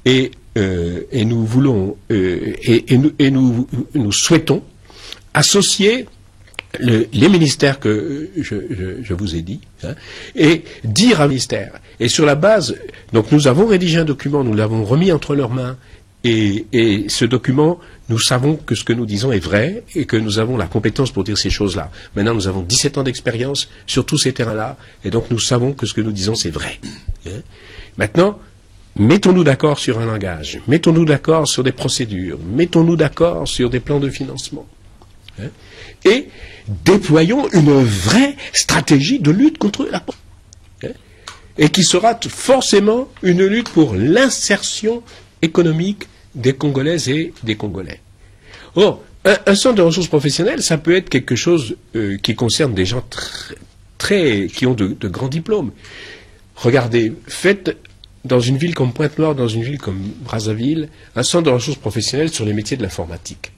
Et nous voulons nous souhaitons associer les ministères que je vous ai dit, hein, et dire à ministère. Et sur la base, donc nous avons rédigé un document, nous l'avons remis entre leurs mains, et ce document, nous savons que ce que nous disons est vrai et que nous avons la compétence pour dire ces choses-là. Maintenant, nous avons 17 ans d'expérience sur tous ces terrains-là, et donc nous savons que ce que nous disons, c'est vrai. Hein. Maintenant, mettons-nous d'accord sur un langage, mettons-nous d'accord sur des procédures, mettons-nous d'accord sur des plans de financement. Hein, et déployons une vraie stratégie de lutte contre la pauvreté. Hein, et qui sera forcément une lutte pour l'insertion économique des Congolaises et des Congolais. Or, un centre de ressources professionnelles, ça peut être quelque chose qui concerne des gens qui ont de grands diplômes. Regardez, faites dans une ville comme Pointe-Noire, dans une ville comme Brazzaville, un centre de ressources professionnelles sur les métiers de l'informatique.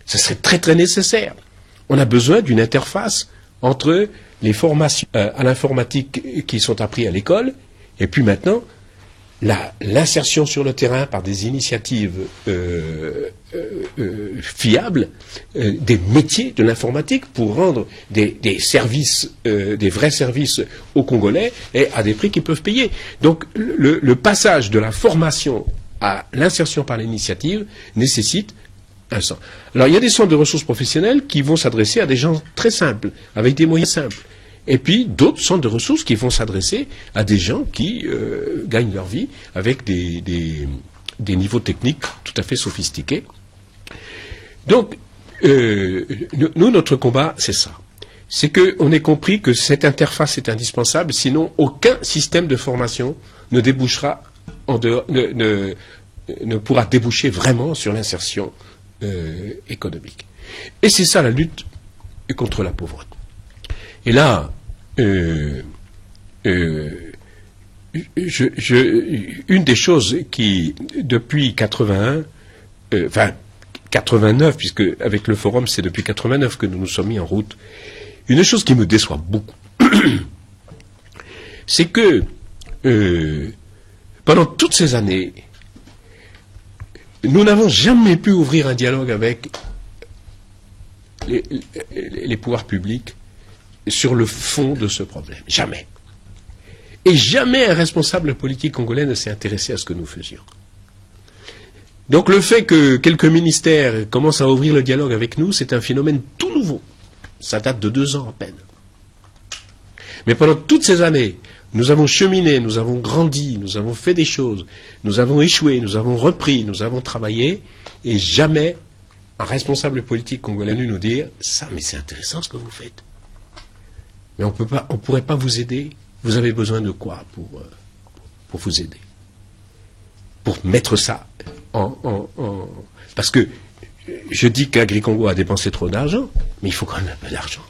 Ça serait très très nécessaire. On a besoin d'une interface entre les formations à l'informatique qui sont apprises à l'école, et puis maintenant, l'insertion sur le terrain par des initiatives fiable des métiers de l'informatique pour rendre des services, des vrais services aux Congolais et à des prix qu'ils peuvent payer. Donc le passage de la formation à l'insertion par l'initiative nécessite un centre. Alors il y a des centres de ressources professionnelles qui vont s'adresser à des gens très simples, avec des moyens simples. Et puis d'autres centres de ressources qui vont s'adresser à des gens qui gagnent leur vie avec des niveaux techniques tout à fait sophistiqués. Donc, nous, notre combat, c'est ça. C'est qu'on ait compris que cette interface est indispensable, sinon aucun système de formation ne débouchera en dehors, ne pourra déboucher vraiment sur l'insertion économique. Et c'est ça la lutte contre la pauvreté. Et là, une des choses qui, depuis 89, puisque avec le forum, c'est depuis 89 que nous nous sommes mis en route, une chose qui me déçoit beaucoup, c'est que pendant toutes ces années, nous n'avons jamais pu ouvrir un dialogue avec les pouvoirs publics sur le fond de ce problème. Jamais. Et jamais un responsable politique congolais ne s'est intéressé à ce que nous faisions. Donc le fait que quelques ministères commencent à ouvrir le dialogue avec nous, c'est un phénomène tout nouveau. Ça date de 2 ans à peine. Mais pendant toutes ces années, nous avons cheminé, nous avons grandi, nous avons fait des choses, nous avons échoué, nous avons repris, nous avons travaillé, et jamais un responsable politique congolais est venu nous dire « ça, mais c'est intéressant ce que vous faites. Mais on ne pourrait pas vous aider. Vous avez besoin de quoi pour vous aider? Pour mettre ça Parce que je dis qu'Agricongo a dépensé trop d'argent, mais il faut quand même un peu d'argent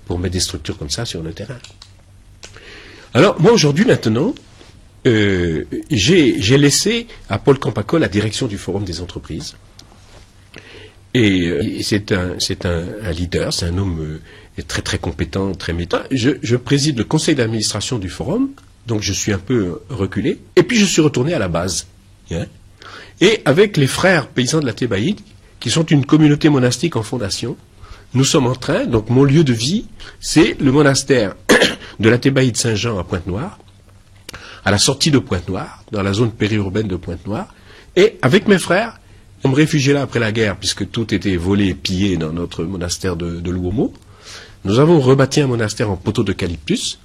pour mettre des structures comme ça sur le terrain. Alors, moi, aujourd'hui, maintenant, j'ai laissé à Paul Campaco la direction du Forum des entreprises. Et c'est un leader, c'est un homme très très compétent, très méthodique. Je préside le conseil d'administration du Forum, donc je suis un peu reculé. Et puis je suis retourné à la base. Hein, et avec les frères paysans de la Thébaïde, qui sont une communauté monastique en fondation, nous sommes en train, donc mon lieu de vie, c'est le monastère de la Thébaïde Saint-Jean à Pointe-Noire, à la sortie de Pointe-Noire, dans la zone périurbaine de Pointe-Noire, et avec mes frères, on me réfugiait là après la guerre, puisque tout était volé et pillé dans notre monastère de Luomo. Nous avons rebâti un monastère en poteaux d'eucalyptus.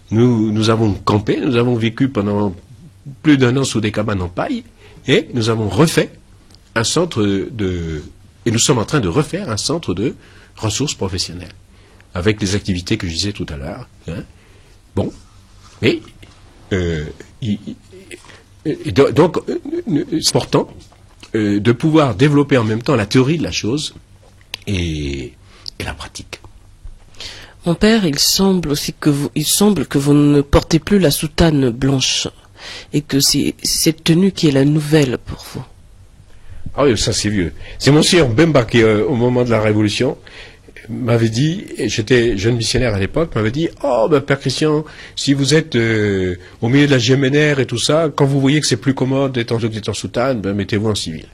Nous avons campé, nous avons vécu pendant plus d'1 an sous des cabanes en paille, et nous avons refait un centre et nous sommes en train de refaire un centre de ressources professionnelles, avec les activités que je disais tout à l'heure. Hein. Bon, mais donc c'est important de pouvoir développer en même temps la théorie de la chose et la pratique. Mon père, il semble que vous ne portez plus la soutane blanche et que c'est cette tenue qui est la nouvelle pour vous. Ah oui, ça c'est vieux. C'est mon sœur Bemba qui, au moment de la Révolution, m'avait dit, et j'étais jeune missionnaire à l'époque, m'avait dit « Oh, ben Père Christian, si vous êtes au milieu de la GMNR et tout ça, quand vous voyez que c'est plus commode d'être en soutane, ben mettez-vous en civil. »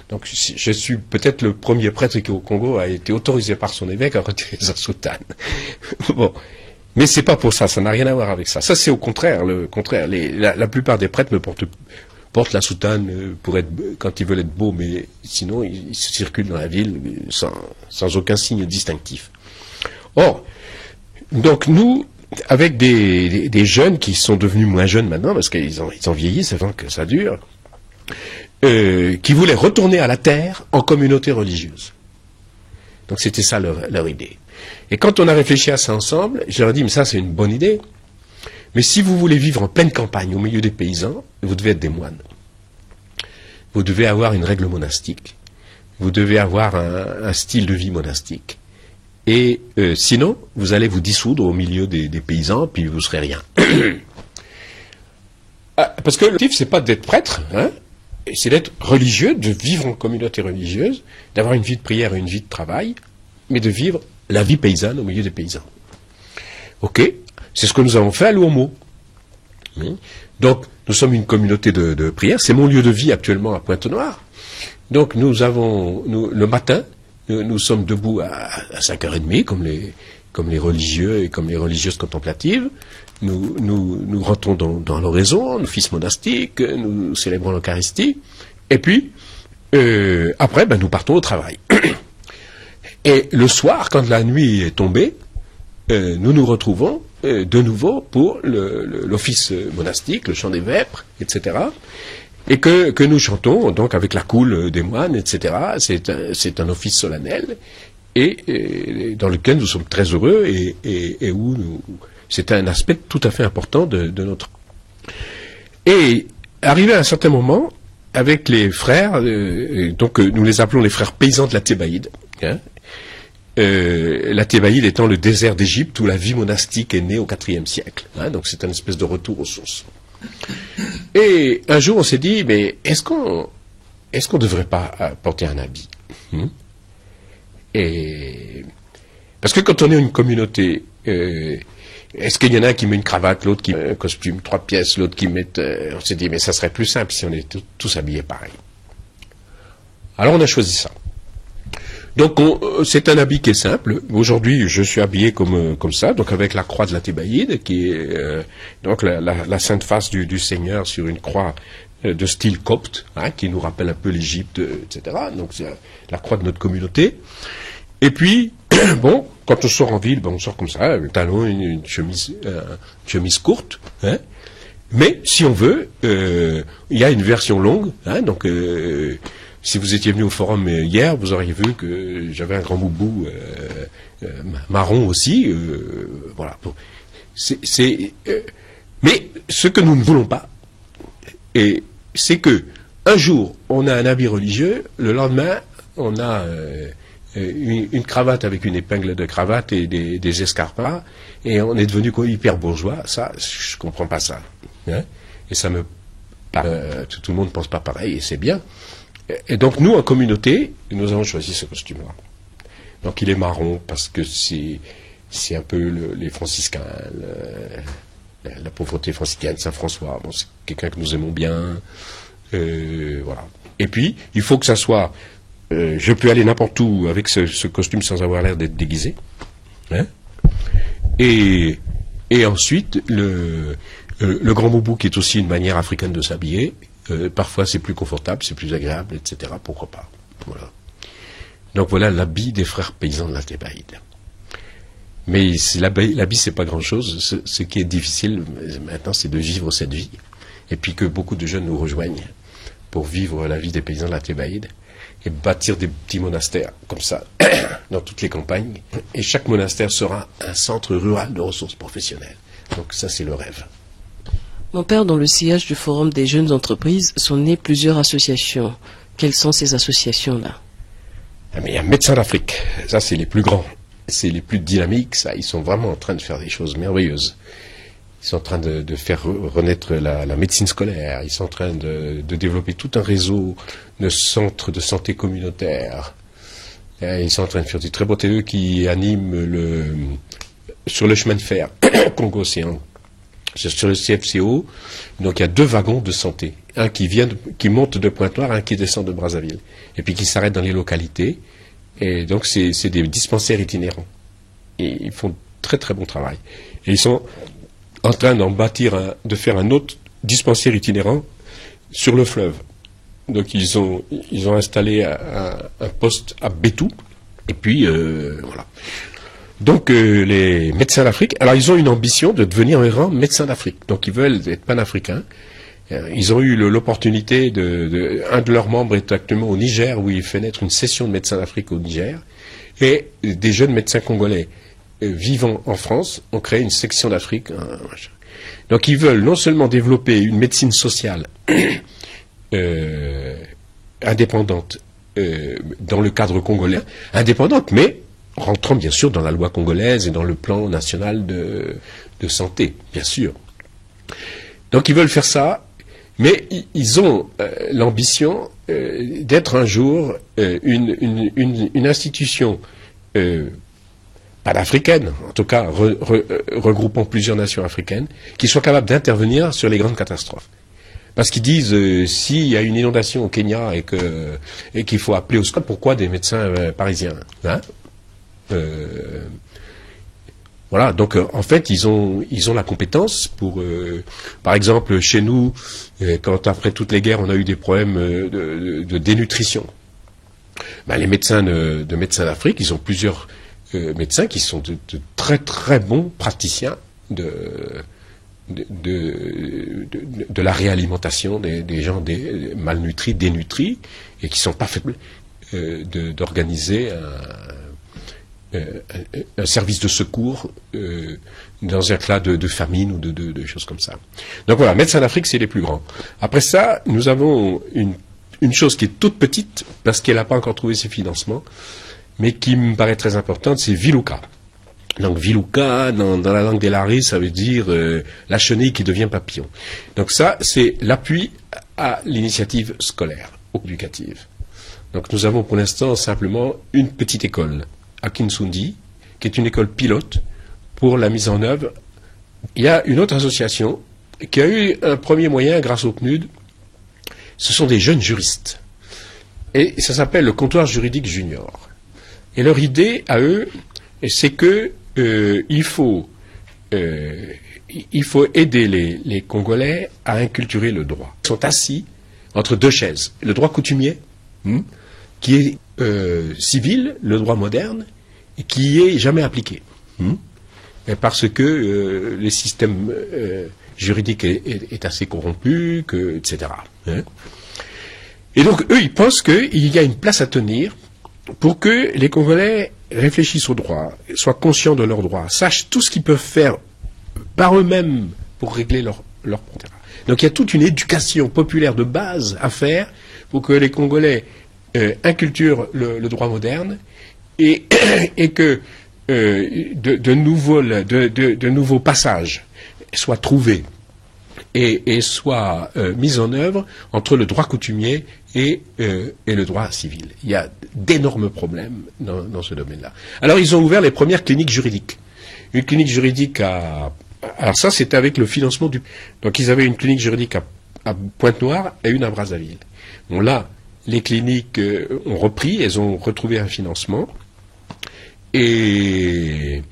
Donc je suis peut-être le premier prêtre qui au Congo a été autorisé par son évêque à retirer sa soutane. Bon, mais c'est pas pour ça, ça n'a rien à voir avec ça. Ça c'est au contraire, le contraire. La plupart des prêtres portent la soutane pour être, quand ils veulent être beaux, mais sinon ils circulent dans la ville sans aucun signe distinctif. Or, donc nous, avec des jeunes qui sont devenus moins jeunes maintenant, parce qu'ils ont vieilli, c'est vrai que ça dure, qui voulaient retourner à la terre en communauté religieuse. Donc c'était ça leur idée. Et quand on a réfléchi à ça ensemble, je leur ai dit, mais ça c'est une bonne idée, mais si vous voulez vivre en pleine campagne, au milieu des paysans, vous devez être des moines. Vous devez avoir une règle monastique. Vous devez avoir un style de vie monastique. Et sinon, vous allez vous dissoudre au milieu des paysans, puis vous serez rien. Parce que l'objectif, c'est pas d'être prêtre, hein, c'est d'être religieux, de vivre en communauté religieuse, d'avoir une vie de prière et une vie de travail, mais de vivre la vie paysanne au milieu des paysans. Ok, c'est ce que nous avons fait à Luomo. Oui. Donc, nous sommes une communauté de prière. C'est mon lieu de vie actuellement à Pointe-Noire. Donc, le matin, nous sommes debout à 5h30, comme les religieux et comme les religieuses contemplatives. Nous rentrons dans l'oraison, l'office monastique, nous célébrons l'Eucharistie. Et puis, après, nous partons au travail. Et le soir, quand la nuit est tombée, nous nous retrouvons de nouveau pour l'office monastique, le chant des vêpres, etc. Et que nous chantons donc avec la coule des moines, etc. C'est un office solennel et dans lequel nous sommes très heureux et où c'est un aspect tout à fait important de notre. Et arrivé à un certain moment, avec les frères, donc nous les appelons les frères paysans de la Thébaïde. Hein, la Thébaïde étant le désert d'Égypte où la vie monastique est née au IVe siècle. Hein, donc c'est une espèce de retour aux sources. Et un jour on s'est dit, mais est-ce qu'on devrait pas porter un habit? Et parce que quand on est une communauté, est-ce qu'il y en a un qui met une cravate, l'autre qui met un costume 3 pièces, l'autre qui met... on s'est dit, mais ça serait plus simple si on était tous habillés pareil. Alors on a choisi ça. Donc c'est un habit qui est simple. Aujourd'hui, je suis habillé comme ça, donc avec la croix de la Thébaïde, qui est donc la sainte face du Seigneur sur une croix de style copte, hein, qui nous rappelle un peu l'Égypte, etc. Donc c'est la croix de notre communauté. Et puis, bon, quand on sort en ville, on sort comme ça, un talon, une chemise courte, hein. Mais si on veut, il y a une version longue, hein, donc si vous étiez venu au forum hier, vous auriez vu que j'avais un grand boubou marron aussi, voilà. Bon. Mais ce que nous ne voulons pas, c'est que un jour on a un habit religieux, le lendemain on a une cravate avec une épingle de cravate et des escarpins, et on est devenu hyper bourgeois. Ça, je comprends pas ça. Hein, et ça me... tout le monde pense pas pareil, et c'est bien. Et donc nous, en communauté, nous avons choisi ce costume-là. Donc il est marron parce que c'est un peu les franciscains, la pauvreté franciscaine, Saint François. Bon, c'est quelqu'un que nous aimons bien. Voilà. Et puis, il faut que ça soit... je peux aller n'importe où avec ce costume sans avoir l'air d'être déguisé. Hein, et ensuite, le grand boubou qui est aussi une manière africaine de s'habiller. Parfois c'est plus confortable, c'est plus agréable, etc. Pourquoi pas. Voilà. Donc voilà l'habit des frères paysans de la Thébaïde. Mais l'habit c'est pas grand chose. Ce qui est difficile maintenant, c'est de vivre cette vie. Et puis que beaucoup de jeunes nous rejoignent pour vivre la vie des paysans de la Thébaïde et bâtir des petits monastères comme ça dans toutes les campagnes. Et chaque monastère sera un centre rural de ressources professionnelles. Donc ça c'est le rêve. Mon père, dans le sillage du Forum des jeunes entreprises, sont nées plusieurs associations. Quelles sont ces associations-là? Mais il y a Médecins d'Afrique. Ça, c'est les plus grands. C'est les plus dynamiques. Ça, ils sont vraiment en train de faire des choses merveilleuses. Ils sont en train de faire renaître la médecine scolaire. Ils sont en train de développer tout un réseau de centres de santé communautaires. Ils sont en train de faire du très beau eux qui animent sur le chemin de fer Congo-Océan. Sur le CFCO, donc il y a 2 wagons de santé. Un qui monte de Pointe-Noire, un qui descend de Brazzaville. Et puis qui s'arrête dans les localités. Et donc c'est des dispensaires itinérants. Et ils font très très bon travail. Et ils sont en train de faire un autre dispensaire itinérant sur le fleuve. Donc ils ont installé un poste à Bétou. Et puis voilà. Donc les médecins d'Afrique, alors ils ont une ambition de devenir un grand médecin d'Afrique. Donc ils veulent être panafricains. Ils ont eu l'opportunité un de leurs membres est actuellement au Niger, où il fait naître une session de médecins d'Afrique au Niger. Et des jeunes médecins congolais vivant en France ont créé une section d'Afrique. Donc ils veulent non seulement développer une médecine sociale indépendante dans le cadre congolais, indépendante, mais rentrant bien sûr dans la loi congolaise et dans le plan national de santé, bien sûr. Donc ils veulent faire ça, mais ils ont l'ambition d'être un jour une institution panafricaine, en tout cas regroupant plusieurs nations africaines, qui soient capables d'intervenir sur les grandes catastrophes. Parce qu'ils disent, s'il y a une inondation au Kenya et qu'il faut appeler au secours, pourquoi des médecins parisiens, hein? Voilà, donc en fait, ils ont la compétence pour, par exemple, chez nous, quand après toutes les guerres, on a eu des problèmes de dénutrition. Ben, les médecins de Médecins d'Afrique, ils ont plusieurs médecins qui sont de très très bons praticiens de la réalimentation des gens malnutris, dénutris, et qui sont pas faibles d'organiser un service de secours dans un cas de famine ou de choses comme ça. Donc voilà, Médecins d'Afrique, c'est les plus grands. Après ça, nous avons une chose qui est toute petite, parce qu'elle n'a pas encore trouvé ses financements, mais qui me paraît très importante, c'est Viluka. Donc Viluka, dans la langue des Laris, ça veut dire la chenille qui devient papillon. Donc ça, c'est l'appui à l'initiative scolaire, éducative. Donc nous avons pour l'instant simplement une petite école à Kinsundi, qui est une école pilote pour la mise en œuvre. Il y a une autre association qui a eu un premier moyen grâce au PNUD. Ce sont des jeunes juristes. Et ça s'appelle le comptoir juridique junior. Et leur idée à eux, c'est que il faut aider les Congolais à inculturer le droit. Ils sont assis entre deux chaises. Le droit coutumier, qui est civil, le droit moderne, et qui est jamais appliqué. Et parce que le système juridique est assez corrompu, etc. Hein. Et donc, eux, ils pensent qu'il y a une place à tenir pour que les Congolais réfléchissent au droit, soient conscients de leurs droits, sachent tout ce qu'ils peuvent faire par eux-mêmes pour régler leurs problèmes. Donc il y a toute une éducation populaire de base à faire pour que les Congolais inculturent le droit moderne et que de nouveaux passages soient trouvés et soient mis en œuvre entre le droit coutumier et le droit civil. Il y a d'énormes problèmes dans ce domaine-là. Alors ils ont ouvert les premières cliniques juridiques. Une clinique juridique alors ça c'était avec le financement donc ils avaient une clinique juridique à Pointe-Noire et une à Brazzaville. Bon là, les cliniques ont repris, elles ont retrouvé un financement et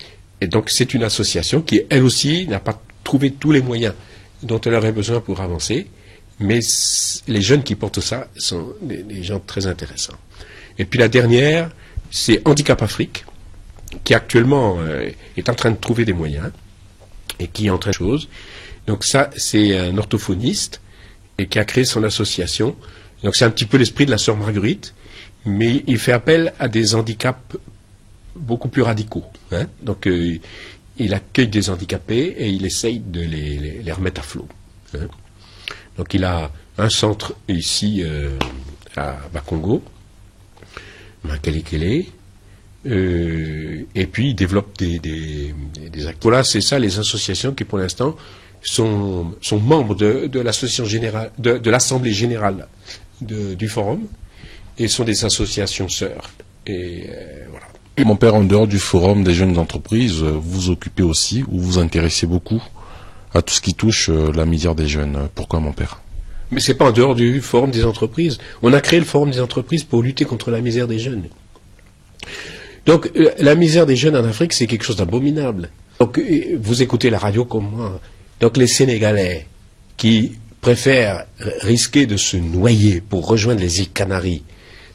donc c'est une association qui elle aussi n'a pas trouvé tous les moyens dont elle aurait besoin pour avancer, mais les jeunes qui portent ça sont des gens très intéressants. Et puis la dernière, c'est Handicap Afrique, qui actuellement est en train de trouver des moyens et qui est en train de choses. Donc ça, c'est un orthophoniste et qui a créé son association. Donc c'est un petit peu l'esprit de la sœur Marguerite, mais il fait appel à des handicaps beaucoup plus radicaux. Hein. Donc il accueille des handicapés et il essaye de les remettre à flot. Hein. Donc il a un centre ici à Bakongo, Makelekele, et puis il développe des actes. Voilà, c'est ça les associations qui pour l'instant sont membres de l'association générale, de l'assemblée générale du forum, et sont des associations sœurs. Et voilà. Mon père, en dehors du forum des jeunes entreprises, vous vous occupez aussi, ou vous intéressez beaucoup à tout ce qui touche la misère des jeunes. Pourquoi, mon père? Mais c'est pas en dehors du forum des entreprises. On a créé le forum des entreprises pour lutter contre la misère des jeunes. Donc, la misère des jeunes en Afrique, c'est quelque chose d'abominable. Donc, vous écoutez la radio comme moi. Donc, les Sénégalais qui préfèrent risquer de se noyer pour rejoindre les îles Canaries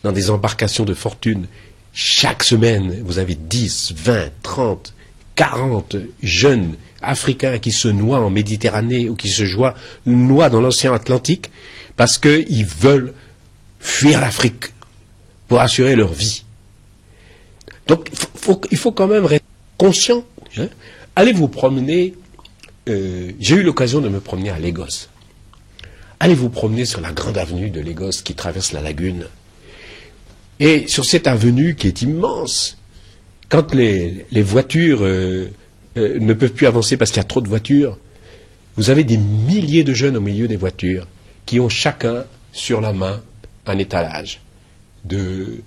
dans des embarcations de fortune, chaque semaine, vous avez 10, 20, 30, 40 jeunes Africains qui se noient en Méditerranée ou qui se noient dans l'océan Atlantique parce qu'ils veulent fuir l'Afrique pour assurer leur vie. Donc, il faut quand même être conscient. Hein. Allez vous promener. J'ai eu l'occasion de me promener à Lagos. Allez vous promener sur la grande avenue de Lagos qui traverse la lagune. Et sur cette avenue qui est immense, quand les voitures ne peuvent plus avancer parce qu'il y a trop de voitures, vous avez des milliers de jeunes au milieu des voitures qui ont chacun sur la main un étalage de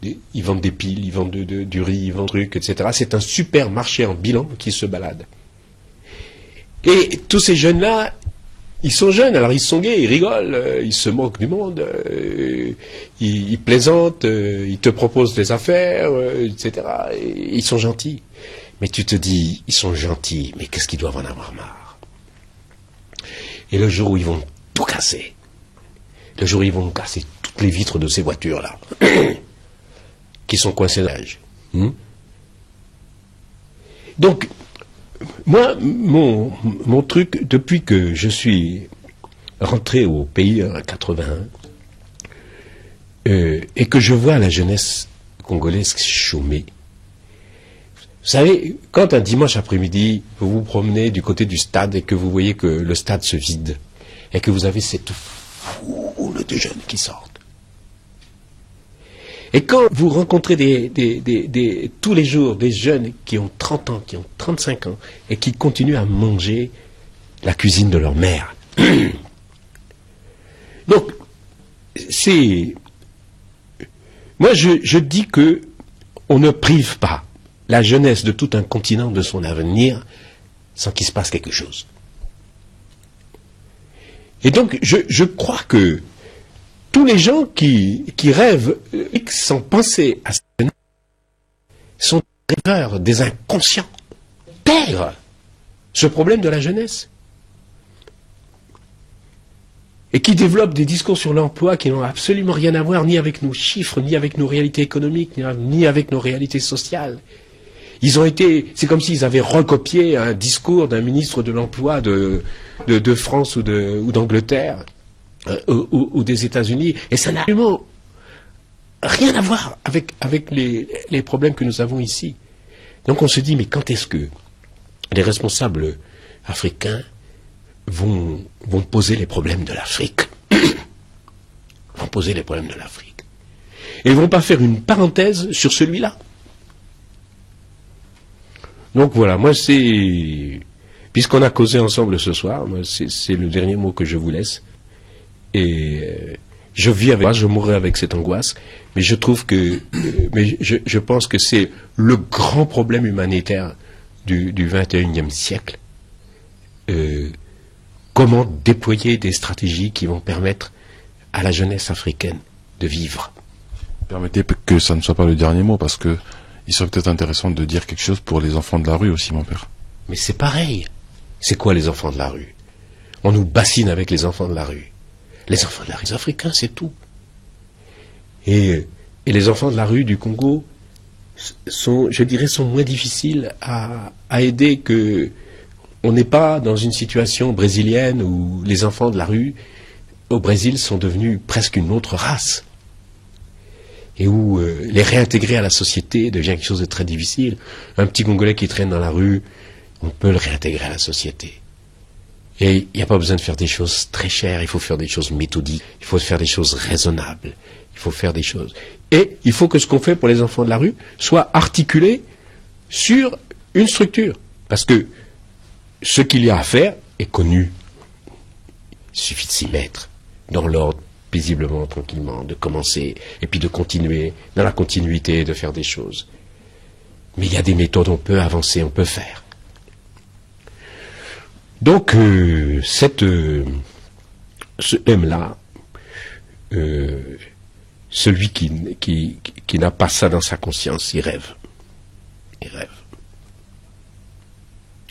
Ils vendent des piles, ils vendent du riz, ils vendent des trucs, etc. C'est un super marché en bilan qui se balade. Et tous ces jeunes-là, ils sont jeunes, alors ils sont gays, ils rigolent, ils se moquent du monde, ils plaisantent, ils te proposent des affaires, etc. Et ils sont gentils. Mais tu te dis, ils sont gentils, mais qu'est-ce qu'ils doivent en avoir marre? Et le jour où ils vont tout casser, le jour où ils vont casser toutes les vitres de ces voitures-là, qui sont coincées dans l'âge. Donc, moi, mon truc, depuis que je suis rentré au pays en 81, et que je vois la jeunesse congolaise chômer, vous savez, quand un dimanche après-midi, vous vous promenez du côté du stade et que vous voyez que le stade se vide, et que vous avez cette foule de jeunes qui sortent, et quand vous rencontrez tous les jours des jeunes qui ont 30 ans, qui ont 35 ans, et qui continuent à manger la cuisine de leur mère. Donc, moi je dis que on ne prive pas la jeunesse de tout un continent de son avenir sans qu'il se passe quelque chose. Et donc, je crois que tous les gens qui rêvent sans penser à ça sont des rêveurs, des inconscients. Perdre ce problème de la jeunesse. Et qui développent des discours sur l'emploi qui n'ont absolument rien à voir ni avec nos chiffres, ni avec nos réalités économiques, ni avec nos réalités sociales. C'est comme s'ils avaient recopié un discours d'un ministre de l'emploi de France ou d'Angleterre. Ou des États-Unis, et ça n'a absolument rien à voir avec les problèmes que nous avons ici. Donc on se dit, mais quand est-ce que les responsables africains vont poser les problèmes de l'Afrique? Vont poser les problèmes de l'Afrique. Et ils ne vont pas faire une parenthèse sur celui-là. Donc voilà, moi puisqu'on a causé ensemble ce soir, c'est le dernier mot que je vous laisse. Et je vis avec, je mourrai avec cette angoisse, mais je trouve que, je pense que c'est le grand problème humanitaire du 21e siècle. Comment déployer des stratégies qui vont permettre à la jeunesse africaine de vivre. Permettez que ça ne soit pas le dernier mot, parce que il serait peut-être intéressant de dire quelque chose pour les enfants de la rue aussi, mon père. Mais c'est pareil. C'est quoi les enfants de la rue? On nous bassine avec les enfants de la rue. Les enfants de la rue, les Africains, c'est tout. Et les enfants de la rue du Congo sont moins difficiles à aider que on n'est pas dans une situation brésilienne où les enfants de la rue au Brésil sont devenus presque une autre race. Et où les réintégrer à la société devient quelque chose de très difficile. Un petit Congolais qui traîne dans la rue, on peut le réintégrer à la société. Et il n'y a pas besoin de faire des choses très chères, il faut faire des choses méthodiques, il faut faire des choses raisonnables, il faut faire des choses. Et il faut que ce qu'on fait pour les enfants de la rue soit articulé sur une structure. Parce que ce qu'il y a à faire est connu. Il suffit de s'y mettre dans l'ordre, paisiblement, tranquillement, de commencer, et puis de continuer, dans la continuité, de faire des choses. Mais il y a des méthodes, on peut avancer, on peut faire. Donc, ce M-là, celui qui n'a pas ça dans sa conscience, il rêve. Il rêve.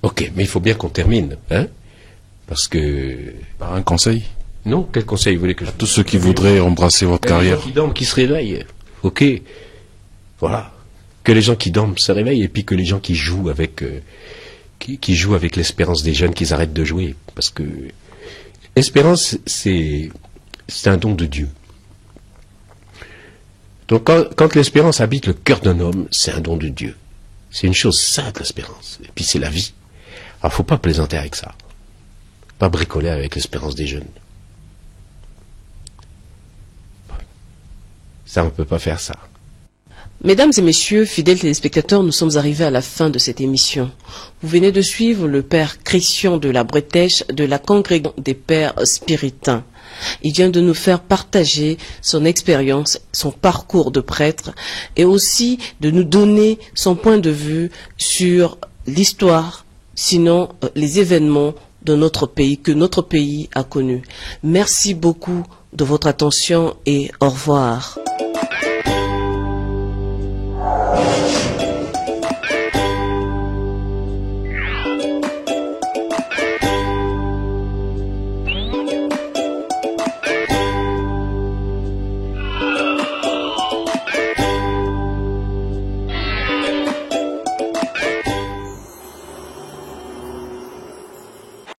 Ok, mais il faut bien qu'on termine, hein? Parce que... Par un conseil? Non, quel conseil vous voulez que je... Tous ceux qui voudraient embrasser votre carrière. Les gens qui dorment, qui se réveillent. Ok. Voilà. Que les gens qui dorment se réveillent, et puis que les gens qui jouent avec... qui jouent avec l'espérance des jeunes, qu'ils arrêtent de jouer. Parce que l'espérance, c'est un don de Dieu. Donc quand l'espérance habite le cœur d'un homme, c'est un don de Dieu. C'est une chose sainte, l'espérance. Et puis c'est la vie. Alors faut pas plaisanter avec ça. Pas bricoler avec l'espérance des jeunes. Ça, on peut pas faire ça. Mesdames et messieurs, fidèles téléspectateurs, nous sommes arrivés à la fin de cette émission. Vous venez de suivre le père Christian de la Bretèche de la Congrégation des Pères Spiritains. Il vient de nous faire partager son expérience, son parcours de prêtre et aussi de nous donner son point de vue sur l'histoire, sinon les événements de notre pays, que notre pays a connus. Merci beaucoup de votre attention et au revoir.